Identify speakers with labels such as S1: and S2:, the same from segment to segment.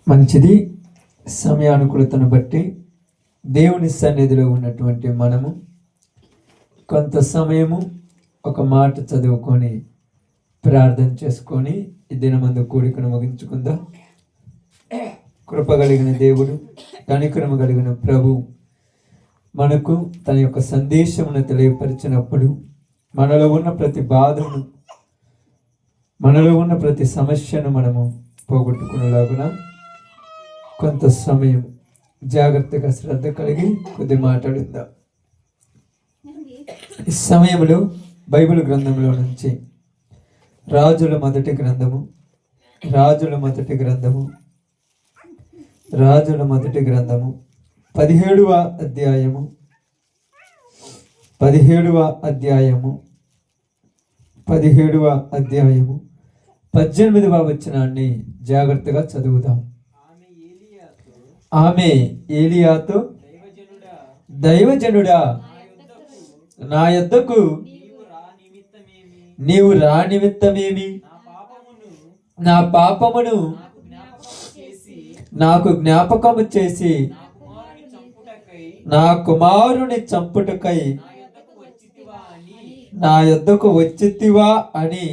S1: మంచిది. సమయానుకూలతను బట్టి దేవుని సన్నిధిలో ఉన్నటువంటి మనము కొంత సమయము ఒక మాట చదువుకొని ప్రార్థన చేసుకొని ఈ దినమందు కూడికను ముగించుకుందాం. కృప కలిగిన దేవుడు, కనికరము కలిగిన ప్రభు మనకు తన యొక్క సందేశమును తెలియపరిచినప్పుడు మనలో ఉన్న ప్రతి బాధను, మనలో ఉన్న ప్రతి సమస్యను మనము పోగొట్టుకునేలాగున కొంత సమయం జాగ్రత్తగా శ్రద్ధ కలిగి కొద్ది మాట్లాడుద్దాం. ఈ సమయంలో బైబిల్ గ్రంథంలో నుంచి రాజుల మొదటి గ్రంథము 17వ అధ్యాయము 18వ వచనాన్ని జాగ్రత్తగా చదువుదాం. ఆమె ఏలియాతో, దైవజనుడా, నా యొద్దకు నీవు రా నిమిత్తమేమి? నా పాపమును నాకు జ్ఞాపకము చేసి నా కుమారుని చంపుటకై నా యొద్దకు వచ్చితివా అని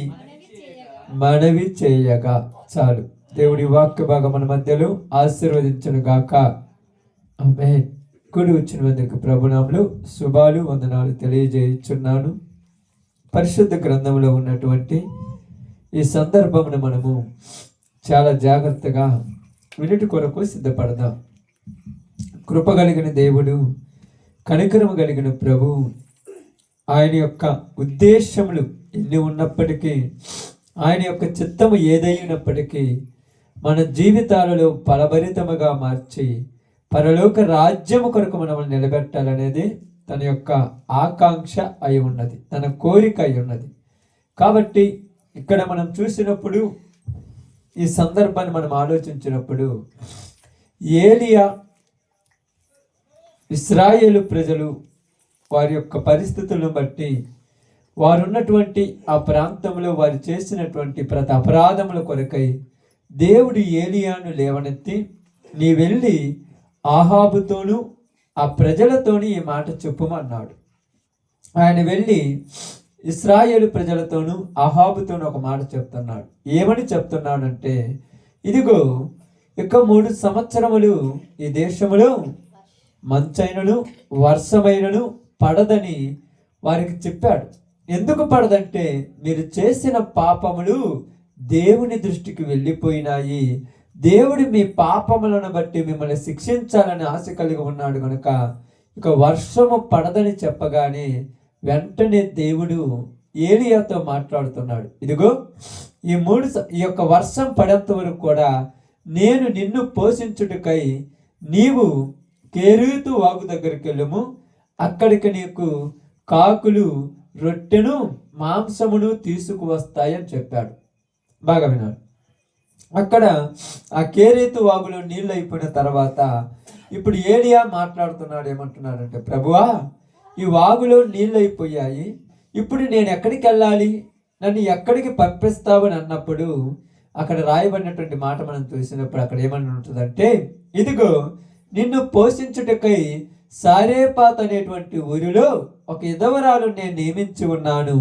S1: మనవి చేయగా. చాలు. దేవుడి వాక్య భాగం మన మధ్యలో ఆశీర్వదించును గాక. ఆమేన్. కూడి వచ్చిన మందికి ప్రభునామములు శుభాలు, వందనాలు తెలియజేయుచున్నాను. పరిశుద్ధ గ్రంథంలో ఉన్నటువంటి ఈ సందర్భమును మనము చాలా జాగ్రత్తగా వినుటి కొరకు సిద్ధపడదాం. కృప కలిగిన దేవుడు, కనికరము కలిగిన ప్రభు, ఆయన యొక్క ఉద్దేశములు ఎన్ని ఉన్నప్పటికీ, ఆయన యొక్క చిత్తము ఏదైనప్పటికీ మన జీవితాలలో ఫలభరితముగా మార్చి పరలోక రాజ్యము కొరకు మనల్ని నిలబెట్టాలనేది తన యొక్క ఆకాంక్ష అయి ఉన్నది, తన కోరిక అయి ఉన్నది. కాబట్టి ఇక్కడ మనం చూసినప్పుడు, ఈ సందర్భాన్ని మనం ఆలోచించినప్పుడు, ఏలియా ఇశ్రాయేలు ప్రజలు వారి యొక్క పరిస్థితులను బట్టి, వారున్నటువంటి ఆ ప్రాంతంలో వారు చేసినటువంటి ప్రతి అపరాధముల కొరకై దేవుడు ఏలియాను లేవనెత్తి, నీ వెళ్ళి ఆహాబుతోనూ ఆ ప్రజలతోని ఈ మాట చెప్పుమన్నాడు. ఆయన వెళ్ళి ఇశ్రాయేలు ప్రజలతోనూ ఆహాబుతోనూ ఒక మాట చెప్తున్నాడు. ఏమని చెప్తున్నాడంటే, ఇదిగో ఇక 3 సంవత్సరములు ఈ దేశములో మంచైనను వర్షమైనను పడదని వారికి చెప్పాడు. ఎందుకు పడదంటే, మీరు చేసిన పాపములు దేవుని దృష్టికి వెళ్ళిపోయినాయి. దేవుడు మీ పాపములను బట్టి మిమ్మల్ని శిక్షించాలని ఆశ కలిగి ఉన్నాడు కనుక ఇక వర్షము పడదని చెప్పగానే వెంటనే దేవుడు ఏలియాతో మాట్లాడుతున్నాడు. ఇదిగో ఈ యొక్క వర్షం పడేంత వరకు కూడా నేను నిన్ను పోషించుటకై నీవు కేరీతు వాగు దగ్గరికి వెళ్ళము. అక్కడికి నీకు కాకులు రొట్టెను మాంసమును తీసుకువస్తాయని చెప్పాడు. బాగా వినాడు. అక్కడ ఆ కేరీతు వాగులో నీళ్ళు అయిపోయిన తర్వాత ఇప్పుడు ఏలియా మాట్లాడుతున్నాడు. ఏమంటున్నాడంటే, ప్రభువా, ఈ వాగులో నీళ్ళు అయిపోయాయి, ఇప్పుడు నేను ఎక్కడికి వెళ్ళాలి? నన్ను ఎక్కడికి పంపిస్తావని అన్నప్పుడు అక్కడ రాయబడినటువంటి మాట మనం చూసినప్పుడు అక్కడ ఏమని ఉంటుందంటే, ఇదిగో నిన్ను పోషించుటకై సారేపాత్ అనేటువంటి ఊరిలో ఒక విధవరాలు నేను నియమించి ఉన్నాను,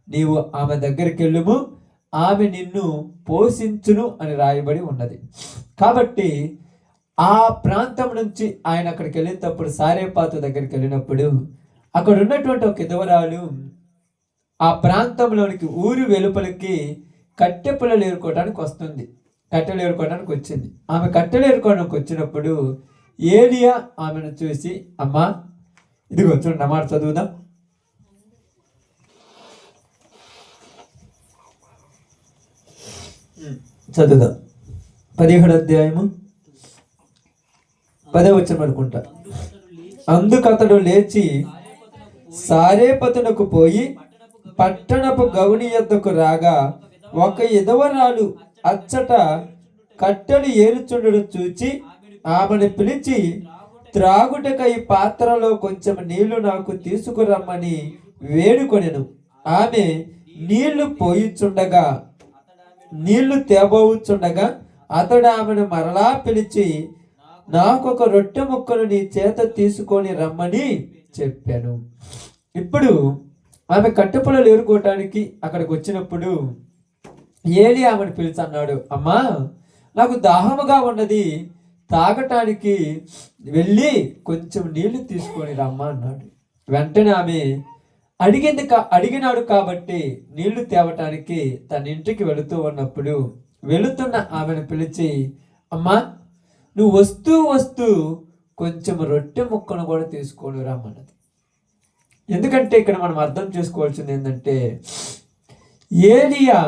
S1: నీవు ఆమె దగ్గరికి వెళ్ళుము, ఆమె నిన్ను పోషించును అని రాయబడి ఉన్నది. కాబట్టి ఆ ప్రాంతం నుంచి ఆయన అక్కడికి వెళ్ళేటప్పుడు, సారేపాతు దగ్గరికి వెళ్ళినప్పుడు అక్కడ ఉన్నటువంటి ఒక విధవరాలు ఆ ప్రాంతంలోనికి ఊరి వెలుపలికి కట్టె పుల్లలు ఏరుకోవడానికి వస్తుంది. కట్టెలు ఏరుకోవడానికి వచ్చింది. ఆమె కట్టెలు ఏరుకోవడానికి వచ్చినప్పుడు ఏలియా ఆమెను చూసి, అమ్మా ఇదిగో చూడండి, అమ్మాట చదువుదాం. చదువుదాం. 17వ అధ్యాయము 10వ వచనం అనుకుంటా. అందుకతడు లేచి సారేపతునకు పోయి పట్టణపు గౌని యొద్దకు రాగా ఒక విధవరాలు అచ్చట కట్టెలు ఏరుచుండడం చూచి ఆమెను పిలిచి, త్రాగుటకై పాత్రలో కొంచెం నీళ్లు నాకు తీసుకురమ్మని వేడుకొనెను. ఆమె నీళ్లు తేబోచుండగా అతడు ఆమెను మరలా పిలిచి, నాకొక రొట్టె ముక్కను నీ చేత తీసుకొని రమ్మని చెప్పాను. ఇప్పుడు ఆమె కట్టెపుల్లలు ఏరుకోవటానికి అక్కడికి వచ్చినప్పుడు ఏలి ఆమెను పిలిచి అన్నాడు, అమ్మా, నాకు దాహముగా ఉన్నది, తాగటానికి వెళ్ళి కొంచెం నీళ్లు తీసుకొని రమ్మా అన్నాడు. వెంటనే ఆమె అడిగినాడు కాబట్టి నీళ్లు తేవటానికి తన ఇంటికి వెళుతూ ఉన్నప్పుడు వెళుతున్న ఆమెను పిలిచి, అమ్మా, నువ్వు వస్తూ వస్తూ కొంచెం రొట్టె ముక్కను కూడా తీసుకొని రమ్మన్నది. ఎందుకంటే ఇక్కడ మనం అర్థం చేసుకోవాల్సింది ఏంటంటే, ఏలియా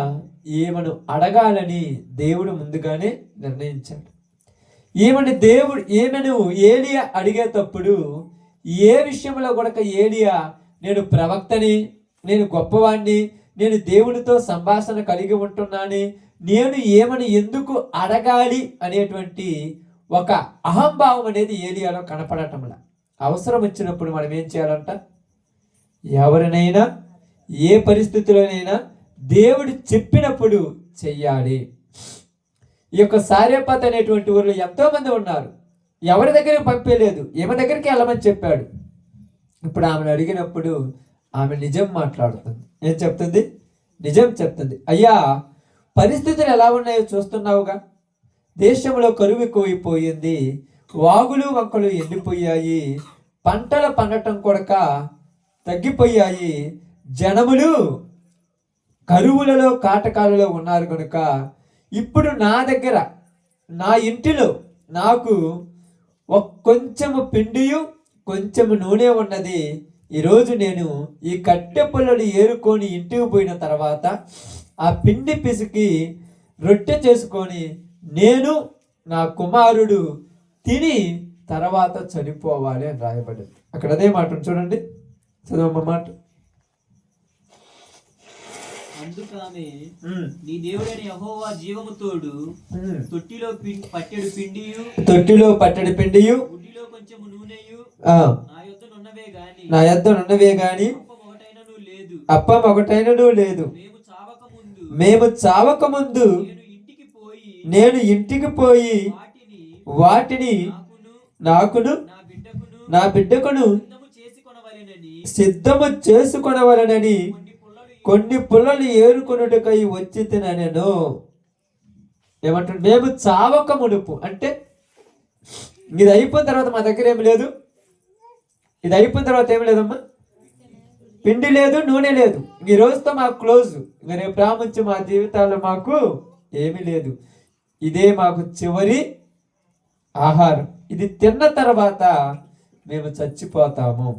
S1: ఈమెను అడగాలని దేవుడు ముందుగానే నిర్ణయించాడు. ఈమెను ఏలియా అడిగేటప్పుడు ఏ విషయంలో కూడా ఏలియా నేను ప్రవక్తని, నేను గొప్పవాణ్ణి, నేను దేవుడితో సంభాషణ కలిగి ఉంటున్నాను, నేను ఏమని ఎందుకు అడగాలి అనేటువంటి ఒక అహంభావం అనేది ఏలియాలో కనపడటంలా. అవసరం వచ్చినప్పుడు మనం ఏం చేయాలంట? ఎవరినైనా ఏ పరిస్థితిలోనైనా దేవుడు చెప్పినప్పుడు చెయ్యాలి. ఈ యొక్క సారెపత్ అనేటువంటి ఊరిలో ఎంతో మంది ఉన్నారు, ఎవరి దగ్గర పంపేయలేదు, ఈమె దగ్గరికి వెళ్ళమని చెప్పాడు. ఇప్పుడు ఆమెను అడిగినప్పుడు ఆమె నిజం మాట్లాడుతుంది. ఏం చెప్తుంది? నిజం చెప్తుంది. అయ్యా, పరిస్థితులు ఎలా ఉన్నాయో చూస్తున్నావుగా, దేశంలో కరువు ఎక్కువైపోయింది, వాగులు వంకలు ఎండిపోయాయి, పంటలు పండటం కొడక తగ్గిపోయాయి, జనములు కరువులలో కాటకాలలో ఉన్నారు కనుక ఇప్పుడు నా దగ్గర, నా ఇంటిలో నాకు కొంచెము పిండియు కొంచెము నూనె ఉన్నది. ఈరోజు నేను ఈ కట్టె పుల్లలు ఏరుకొని ఇంటికి పోయిన తర్వాత ఆ పిండి పిసికి రొట్టె చేసుకొని నేను నా కుమారుడు తిని తర్వాత చనిపోవాలి అని రాయబడింది. అక్కడ అదే మాట చూడండి, చదవమ్మ మాట.
S2: అందుకామె, నీ దేవుడైన యెహోవా జీవము తోడు, తొట్టిలో పట్టెడు పిండియు గుడ్డిలో కొంచెము నూనెయు నా యొద్ద నున్నవే గాని అప్పం ఒకటైనను లేదు. మేము చావక ముందు నేను ఇంటికి పోయి వాటిని నాకును నా బిడ్డకును సిద్ధము చేసుకొనవలెనని కొన్ని పుల్లలు ఏరుకొనుటకై వచ్చి తినను. ఏమంటాడు? మేము చావక మునుపు అంటే ఇది అయిపోయిన తర్వాత మా దగ్గర ఏమి లేదు, ఇది అయిపోయిన తర్వాత ఏమి లేదమ్మా, పిండి లేదు, నూనె లేదు, ఈ రోజుతో మాకు క్లోజ్, రేపు ప్రాముఖ్యం మా జీవితాల్లో మాకు ఏమీ లేదు, ఇదే మాకు చివరి ఆహారం, ఇది తిన్న తర్వాత మేము చచ్చిపోతాము,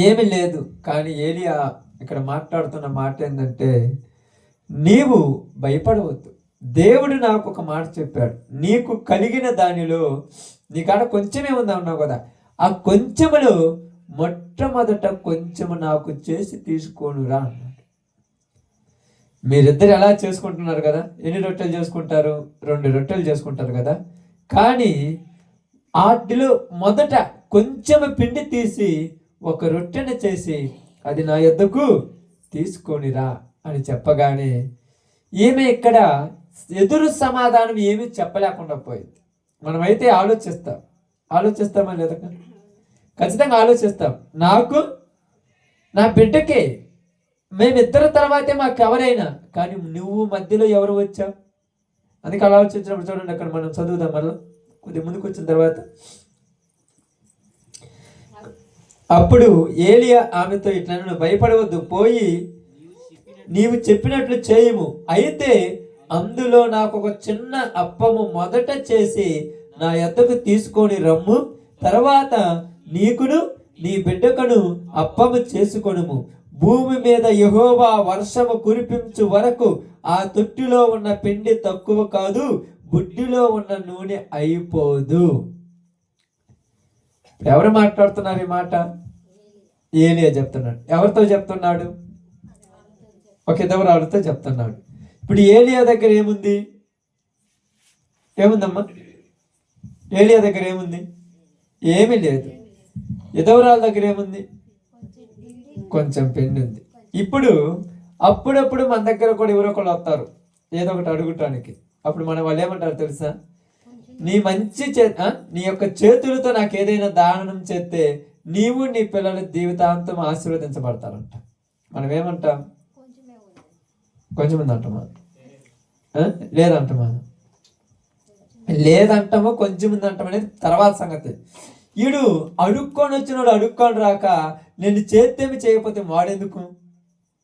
S2: ఏమీ లేదు. కానీ ఏలియా ఇక్కడ మాట్లాడుతున్న మాట ఏంటంటే, నీవు భయపడవద్దు, దేవుడు నాకు ఒక మాట చెప్పాడు, నీకు కలిగిన దానిలో నీకాడ కొంచెమే ఉందా ఉన్నావు కదా, ఆ కొంచెములో మొట్టమొదట కొంచెము నాకు చేసి తీసుకోనురా అన్నాడు. మీరిద్దరు ఎలా చేసుకుంటున్నారు కదా, ఎన్ని రొట్టెలు చేసుకుంటారు? 2 రొట్టెలు చేసుకుంటారు కదా. కానీ వాటిలో మొదట కొంచెము పిండి తీసి ఒక రొట్టెను చేసి అది నా యొద్దకు తీసుకొనిరా అని చెప్పగానే ఈమె ఇక్కడ ఎదురు సమాధానం ఏమీ చెప్పలేకుండా పోయింది. మనమైతే ఆలోచిస్తామా లేదా? ఖచ్చితంగా ఆలోచిస్తాం. నాకు నా బిడ్డకే, మేమిద్దరు తర్వాతే మాకు ఎవరైనా, కానీ నువ్వు మధ్యలో ఎవరు వచ్చావు? అందుకే అలా ఆలోచించినప్పుడు చూడండి, అక్కడ మనం చదువుదాం మళ్ళీ కొద్దిగా ముందుకు వచ్చిన తర్వాత. అప్పుడు ఏలియా ఆమెతో ఇట్లా, నువ్వు భయపడవద్దు, పోయి నీవు చెప్పినట్లు చేయము, అయితే అందులో నాకు ఒక చిన్న అప్పము మొదట చేసి నా యొద్దకు తీసుకొని రమ్ము, తర్వాత నీకును నీ బిడ్డకును అప్పము చేసుకొనుము, భూమి మీద యెహోవా వర్షము కురిపించు వరకు ఆ తొట్టిలో ఉన్న పిండి తక్కువ కాదు, బుడ్డిలో ఉన్న నూనె అయిపోదు. ఎవరు మాట్లాడుతున్నారు ఈ మాట? ఏలియా చెప్తున్నాడు. ఎవరితో చెప్తున్నాడు? ఒక విధవరాలుతో చెప్తున్నాడు. ఇప్పుడు ఏలియా దగ్గర ఏముంది? ఏముందమ్మా? ఏలియా దగ్గర ఏముంది? ఏమీ లేదు. విధవరాల దగ్గర ఏముంది? కొంచెం పిండి ఉంది. ఇప్పుడు అప్పుడప్పుడు మన దగ్గర కూడా ఎవరో ఒకళ్ళు వస్తారు ఏదో ఒకటి అడుగుటానికి. అప్పుడు మనం వాళ్ళు ఏమంటారు తెలుసా, నీ మంచి నీ యొక్క చేతులతో నాకు ఏదైనా దానం చేస్తే నీవు నీ పిల్లల జీవితాంతం ఆశీర్వదించబడతారంట. మనం ఏమంటాం, కొంచెం మంది అంటామా, లేదంటామా, లేదంటామో కొంచెం మంది అంటాం అనేది తర్వాత సంగతి. వీడు అడుక్కొని వచ్చినాడు, అడుక్కొని రాక నేను చేస్తేమి చేయకపోతే వాడెందుకు,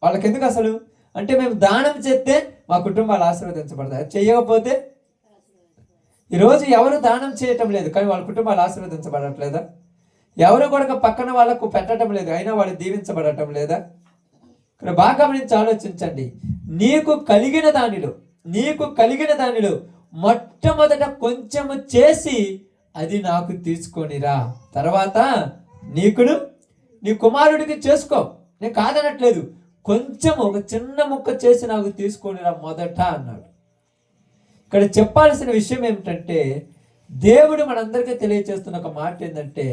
S2: వాళ్ళకెందుకు అసలు అంటే మేము దానం చేస్తే మా కుటుంబాలు ఆశీర్వదించబడతాయి, చేయకపోతే. ఈరోజు ఎవరు దానం చేయటం లేదు కానీ వాళ్ళ కుటుంబాలు ఆశీర్వదించబడట్లేదా? ఎవరు కూడా పక్కన వాళ్ళకు పెట్టడం లేదు అయినా వాళ్ళు దీవించబడటం లేదా? ఇక్కడ బాగా గమనించి ఆలోచించండి. నీకు కలిగిన దానిలో మొట్టమొదట కొంచెము చేసి అది నాకు తీసుకొనిరా, తర్వాత నీ కుమారుడికి చేసుకో, నేను కాదనట్లేదు, కొంచెం ఒక చిన్న ముక్క చేసి నాకు తీసుకొనిరా మొదట అన్నాడు. ఇక్కడ చెప్పాల్సిన విషయం ఏమిటంటే, దేవుడు మనందరికీ తెలియచేస్తున్న ఒక మాట ఏంటంటే,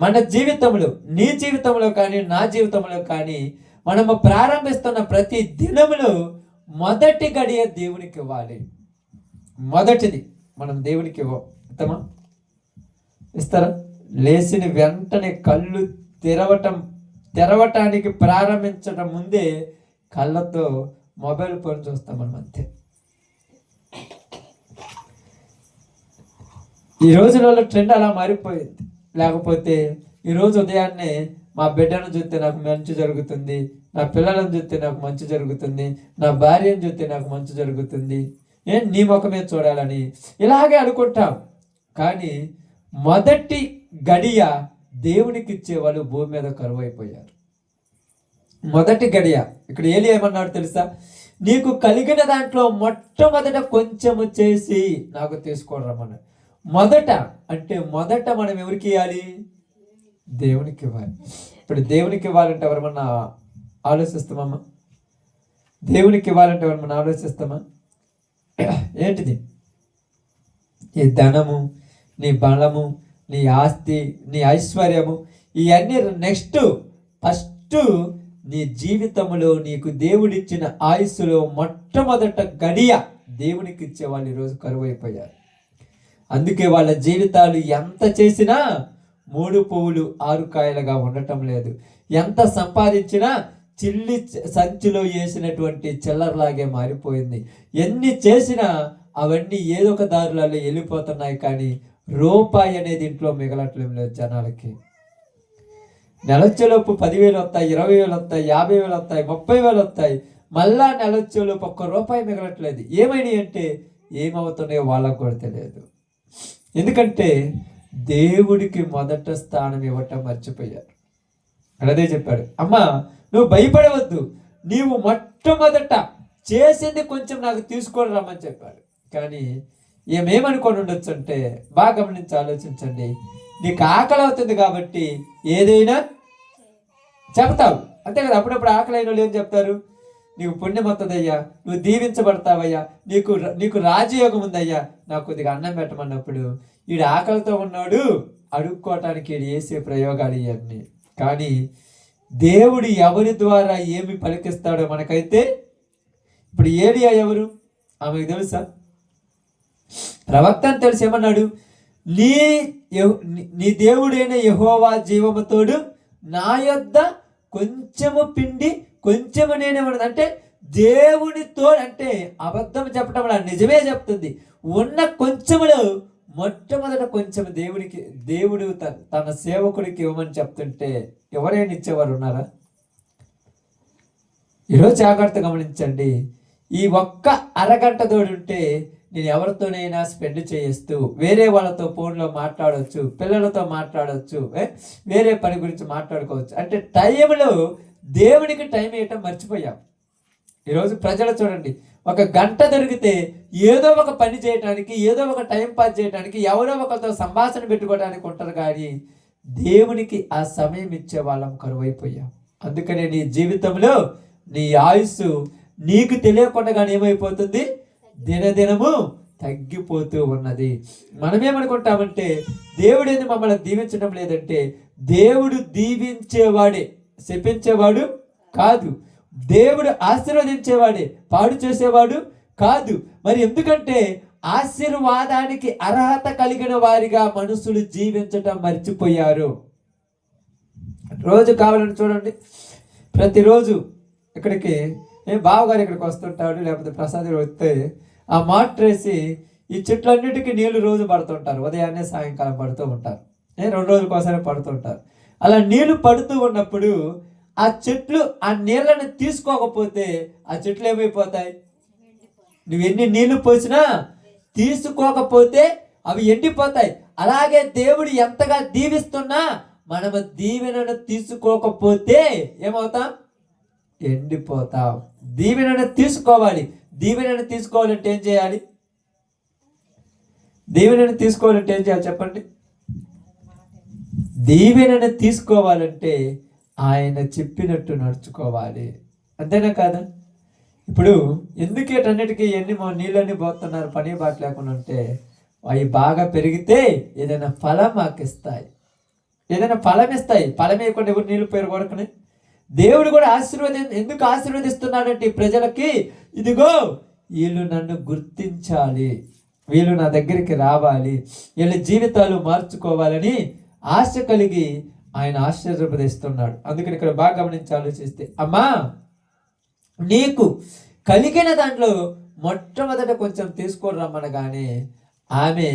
S2: మన జీవితంలో, నీ జీవితంలో కానీ నా జీవితంలో కానీ మనము ప్రారంభిస్తున్న ప్రతి దినములో మొదటి గడియ దేవునికి ఇవ్వాలి. మొదటిది మనం దేవునికి ఇస్తామా? ఇస్తారా? లేచిన వెంటనే కళ్ళు తెరవటానికి ప్రారంభించడం ముందే కళ్ళతో మొబైల్ ఫోన్ చూస్తాం మనం, అంతే. ఈ రోజులలో ట్రెండ్ అలా మారిపోయింది. లేకపోతే ఈరోజు ఉదయాన్నే మా బిడ్డను చూస్తే నాకు మంచి జరుగుతుంది, నా పిల్లలను చూస్తే నాకు మంచి జరుగుతుంది, నా భార్యను చూస్తే నాకు మంచి జరుగుతుంది, నీ ముఖమే చూడాలని ఇలాగే అనుకుంటాం. కానీ మొదటి గడియ దేవునికి ఇచ్చేవాళ్ళు భూమి మీద కరువైపోయారు. మొదటి గడియ ఇక్కడ ఏలియా ఏమన్నాడు తెలుసా, నీకు కలిగిన దాంట్లో మొట్టమొదట కొంచెము చేసి నాకు తీసుకొని రమ్మన్నాడు. మొదట మనం ఎవరికి ఇవ్వాలి? దేవునికి ఇవ్వాలి. ఇప్పుడు దేవునికి ఇవ్వాలంటే ఎవరమన్నా ఆలోచిస్తామమ్మా? దేవునికి ఇవ్వాలంటే ఎవరమన్నా ఆలోచిస్తామా? ఏంటిది? నీ ధనము, నీ బలము, నీ ఆస్తి, నీ ఐశ్వర్యము, ఇవన్నీ ఫస్ట్ నీ జీవితంలో నీకు దేవుడిచ్చిన ఆయుస్సులో మొట్టమొదట గడియ దేవునికి ఇచ్చే వాళ్ళు ఈరోజు కరువైపోయారు. అందుకే వాళ్ళ జీవితాలు ఎంత చేసినా 3 పువ్వులు 6 కాయలుగా ఉండటం లేదు. ఎంత సంపాదించినా చిల్లి సంచిలో వేసినటువంటి చిల్లరలాగే మారిపోయింది. ఎన్ని చేసినా అవన్నీ ఏదో ఒక దారులలో వెళ్ళిపోతున్నాయి, కానీ రూపాయి అనేది ఇంట్లో మిగలట్లేదు లేదు జనాలకి. నెలొచ్చేలోపు 10,000 వస్తాయి, 20,000 వస్తాయి, 50,000 వస్తాయి, 30,000 వస్తాయి, మళ్ళా నెలొచ్చేలోపు ₹1 మిగలట్లేదు. ఏమైనాయి అంటే ఏమవుతున్నాయో వాళ్ళకు కూడా తెలియదు. ఎందుకంటే దేవుడికి మొదట స్థానం ఇవ్వటం మర్చిపోయారు. అదే చెప్పాడు, అమ్మా నువ్వు భయపడవద్దు, నీవు మొట్టమొదట చేసింది కొంచెం నాకు తీసుకొని రమ్మని చెప్పాడు. కానీ ఏమేమనుకొని ఉండొచ్చు అంటే, బాగా గమనించి ఆలోచించండి. నీకు ఆకలి అవుతుంది కాబట్టి ఏదైనా చెప్తావు, అంతే కదా. అప్పుడప్పుడు ఆకలి అయిన వాళ్ళు ఏం చెప్తారు, నీకు పుణ్యం వస్తుందయ్యా, నువ్వు దీవించబడతావయ్యా, నీకు రాజయోగం ఉందయ్యా, నాకు కొద్దిగా అన్నం పెట్టమన్నప్పుడు వీడు ఆకలితో ఉన్నాడు, అడుక్కోవటానికి వీడు చేసే ప్రయోగాలు ఇవన్నీ. కానీ దేవుడు ఎవరి ద్వారా ఏమి పలికిస్తాడో మనకైతే, ఇప్పుడు ఏలియా ఎవరు ఆమెకు తెలుసా? ప్రవక్త అని తెలిసి ఏమన్నాడు, నీ దేవుడైన యెహోవా జీవముతోడు నా యొద్ద కొంచెము పిండి కొంచెము నేనేమన్నది అంటే దేవునితో, అంటే అబద్ధం చెప్పడం నిజమే చెప్తుంది. ఉన్న కొంచెములో మొట్టమొదట కొంచెం దేవుడు తన సేవకుడికి ఇవ్వమని చెప్తుంటే ఎవరైనా ఇచ్చేవారు ఉన్నారా? ఈరోజు జాగ్రత్త గమనించండి. ఈ ఒక్క అరగంట తోడుంటే నేను ఎవరితోనైనా స్పెండ్ చేయిస్తూ వేరే వాళ్ళతో ఫోన్లో మాట్లాడవచ్చు, పిల్లలతో మాట్లాడవచ్చు, వేరే పని గురించి మాట్లాడుకోవచ్చు. అంటే టైంలో దేవునికి టైం ఇవ్వటం మర్చిపోయాం. ఈరోజు ప్రజలు చూడండి, 1 గంట దొరికితే ఏదో ఒక పని చేయడానికి, ఏదో ఒక టైం పాస్ చేయడానికి, ఎవరో ఒకరితో సంభాషణ పెట్టుకోవడానికి ఉంటారు, కానీ దేవునికి ఆ సమయం ఇచ్చే వాళ్ళం కరువైపోయాం. అందుకనే నీ జీవితంలో నీ ఆయుస్సు నీకు తెలియకుండానే ఏమైపోతుంది, దినదినము తగ్గిపోతూ ఉన్నది. మనమేమనుకుంటామంటే దేవుడు ఏంది మమ్మల్ని దీవించడం లేదంటే, దేవుడు దీవించేవాడే, శపించేవాడు కాదు. దేవుడు ఆశీర్వదించేవాడే, పాడు చేసేవాడు కాదు. మరి ఎందుకంటే ఆశీర్వాదానికి అర్హత కలిగిన వారిగా మనుషులు జీవించటం మర్చిపోయారు. రోజు కావాలని చూడండి, ప్రతిరోజు ఇక్కడికి బావగారు ఇక్కడికి వస్తుంటాడు, లేకపోతే ప్రసాద్ వస్తే ఆ మోటర్ వేసి ఈ చెట్లన్నిటికీ నీళ్లు రోజు పడుతుంటారు. ఉదయాన్నే సాయంకాలం పడుతూ ఉంటారు, 2 రోజులకు ఒకసారి పడుతుంటారు. అలా నీళ్లు పడుతూ ఉన్నప్పుడు ఆ చెట్లు ఆ నీళ్ళని తీసుకోకపోతే ఆ చెట్లు ఏమైపోతాయి? నువ్వు ఎన్ని నీళ్లు పోసినా తీసుకోకపోతే అవి ఎండిపోతాయి. అలాగే దేవుడు ఎంతగా దీవిస్తున్నా మనము దీవెనను తీసుకోకపోతే ఏమవుతాం? ఎండిపోతాం. దీవెనను తీసుకోవాలి. దీవెనను తీసుకోవాలంటే ఏం చేయాలి? దీవెనను తీసుకోవాలంటే ఏం చేయాలి చెప్పండి? దీవెనను తీసుకోవాలంటే ఆయన చెప్పినట్టు నడుచుకోవాలి. అంతేనా కాదా? ఇప్పుడు ఎందుకు వీటన్నిటికీ నీళ్ళన్నీ పోతున్నారు పని బాట లేకుండా ఉంటే, అవి బాగా పెరిగితే ఏదైనా ఫలం మాకు ఇస్తాయి, ఏదైనా ఫలం ఇస్తాయి. ఫలం ఇవ్వకుండా ఎవరు నీళ్ళు పెరగొడకనే. దేవుడు కూడా ఎందుకు ఆశీర్వదిస్తున్నాడంటే ఈ ప్రజలకి, ఇదిగో వీళ్ళు నన్ను గుర్తించాలి, వీళ్ళు నా దగ్గరికి రావాలి, వీళ్ళ జీవితాలు మార్చుకోవాలని ఆశ కలిగి ఆయన ఆశీర్వదిస్తున్నాడు. అందుకని ఇక్కడ బాగా గమనించి ఆలోచిస్తే, అమ్మా నీకు కలిగిన దాంట్లో మొట్టమొదట కొంచెం తీసుకొని రమ్మనగానే ఆమె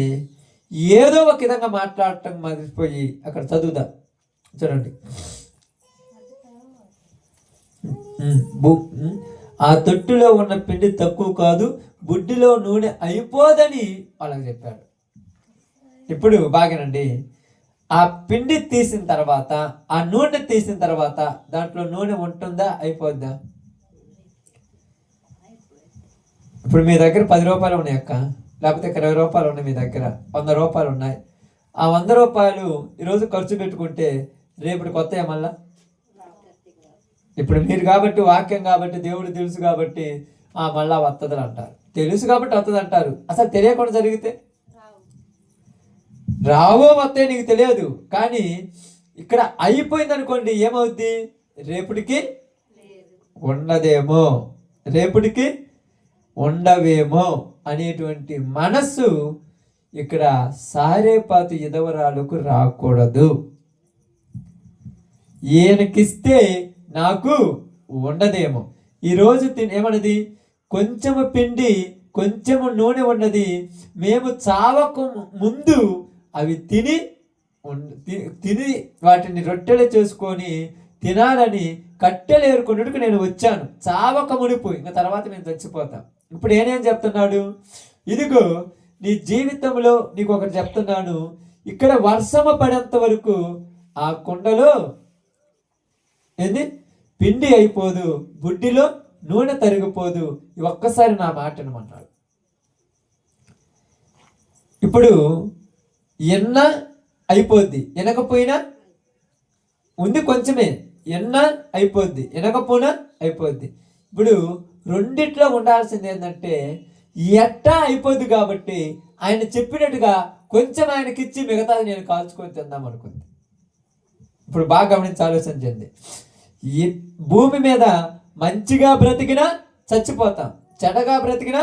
S2: ఏదో ఒక విధంగా మాట్లాడటం మర్చిపోయి, అక్కడ చదువుదా చూడండి, ఆ తొట్టులో ఉన్న పిండి తక్కువ కాదు, బుడ్డిలో నూనె అయిపోదని వాళ్ళకి చెప్పాడు. ఇప్పుడు బాగానండి, ఆ పిండి తీసిన తర్వాత, ఆ నూనె తీసిన తర్వాత దాంట్లో నూనె ఉంటుందా అయిపోద్దా? ఇప్పుడు మీ దగ్గర 10 రూపాయలు ఉన్నాయి అక్క, లేకపోతే 20 రూపాయలు ఉన్నాయి, మీ దగ్గర 100 రూపాయలు ఉన్నాయి. ఆ 100 రూపాయలు ఈరోజు ఖర్చు పెట్టుకుంటే రేపటి కొత్త మళ్ళా. ఇప్పుడు మీరు కాబట్టి, వాక్యం కాబట్టి, దేవుడు తెలుసు కాబట్టి మళ్ళా వస్తుంది అంటారు. తెలుసు కాబట్టి వస్తుంది అంటారు. అసలు తెలియకుండా జరిగితే రావో వస్తే నీకు తెలియదు. కానీ ఇక్కడ అయిపోయింది అనుకోండి, ఏమవుద్ది? రేపటికి ఉండదేమో, రేపటికి ఉండవేమో అనేటువంటి మనస్సు ఇక్కడ సారేపాతు విధవరాలకు రాకూడదు. ఈయనకిస్తే నాకు ఉండదేమో. ఈరోజు ఏమన్నది? కొంచెము పిండి కొంచెము నూనె ఉన్నది, మేము చావకు ముందు అవి తిని వాటిని రొట్టెలు చేసుకొని తినాలని కట్టెలు ఏరుకున్నట్టుకు నేను వచ్చాను. చావక మునిపు, ఇంకా తర్వాత మేము చచ్చిపోతాం. ఇప్పుడు నేనేం చెప్తున్నాడు? ఇదిగో నీ జీవితంలో నీకు ఒకటి చెప్తున్నాను, ఇక్కడ వర్షము పడేంత వరకు ఆ కుండలో పిండి అయిపోదు, బుడ్డిలో నూనె తరిగిపోదు. ఒక్కసారి నా మాట వినమన్నాడు. ఇప్పుడు ఎన్న అయిపోద్ది, వినకపోయినా ఉంది కొంచెమే, ఎన్న అయిపోద్ది, వినకపోయినా అయిపోద్ది. ఇప్పుడు రెండిట్లో ఉండాల్సింది ఏంటంటే, ఎట్టా అయిపోద్ది కాబట్టి ఆయన చెప్పినట్టుగా కొంచెం ఆయనకిచ్చి మిగతాది నేను కాల్చుకొని తిందాం అనుకుంది. ఇప్పుడు బాగా గమనించి ఆలోచించండి. ఈ భూమి మీద మంచిగా బ్రతికినా చచ్చిపోతాం, చెడగా బ్రతికినా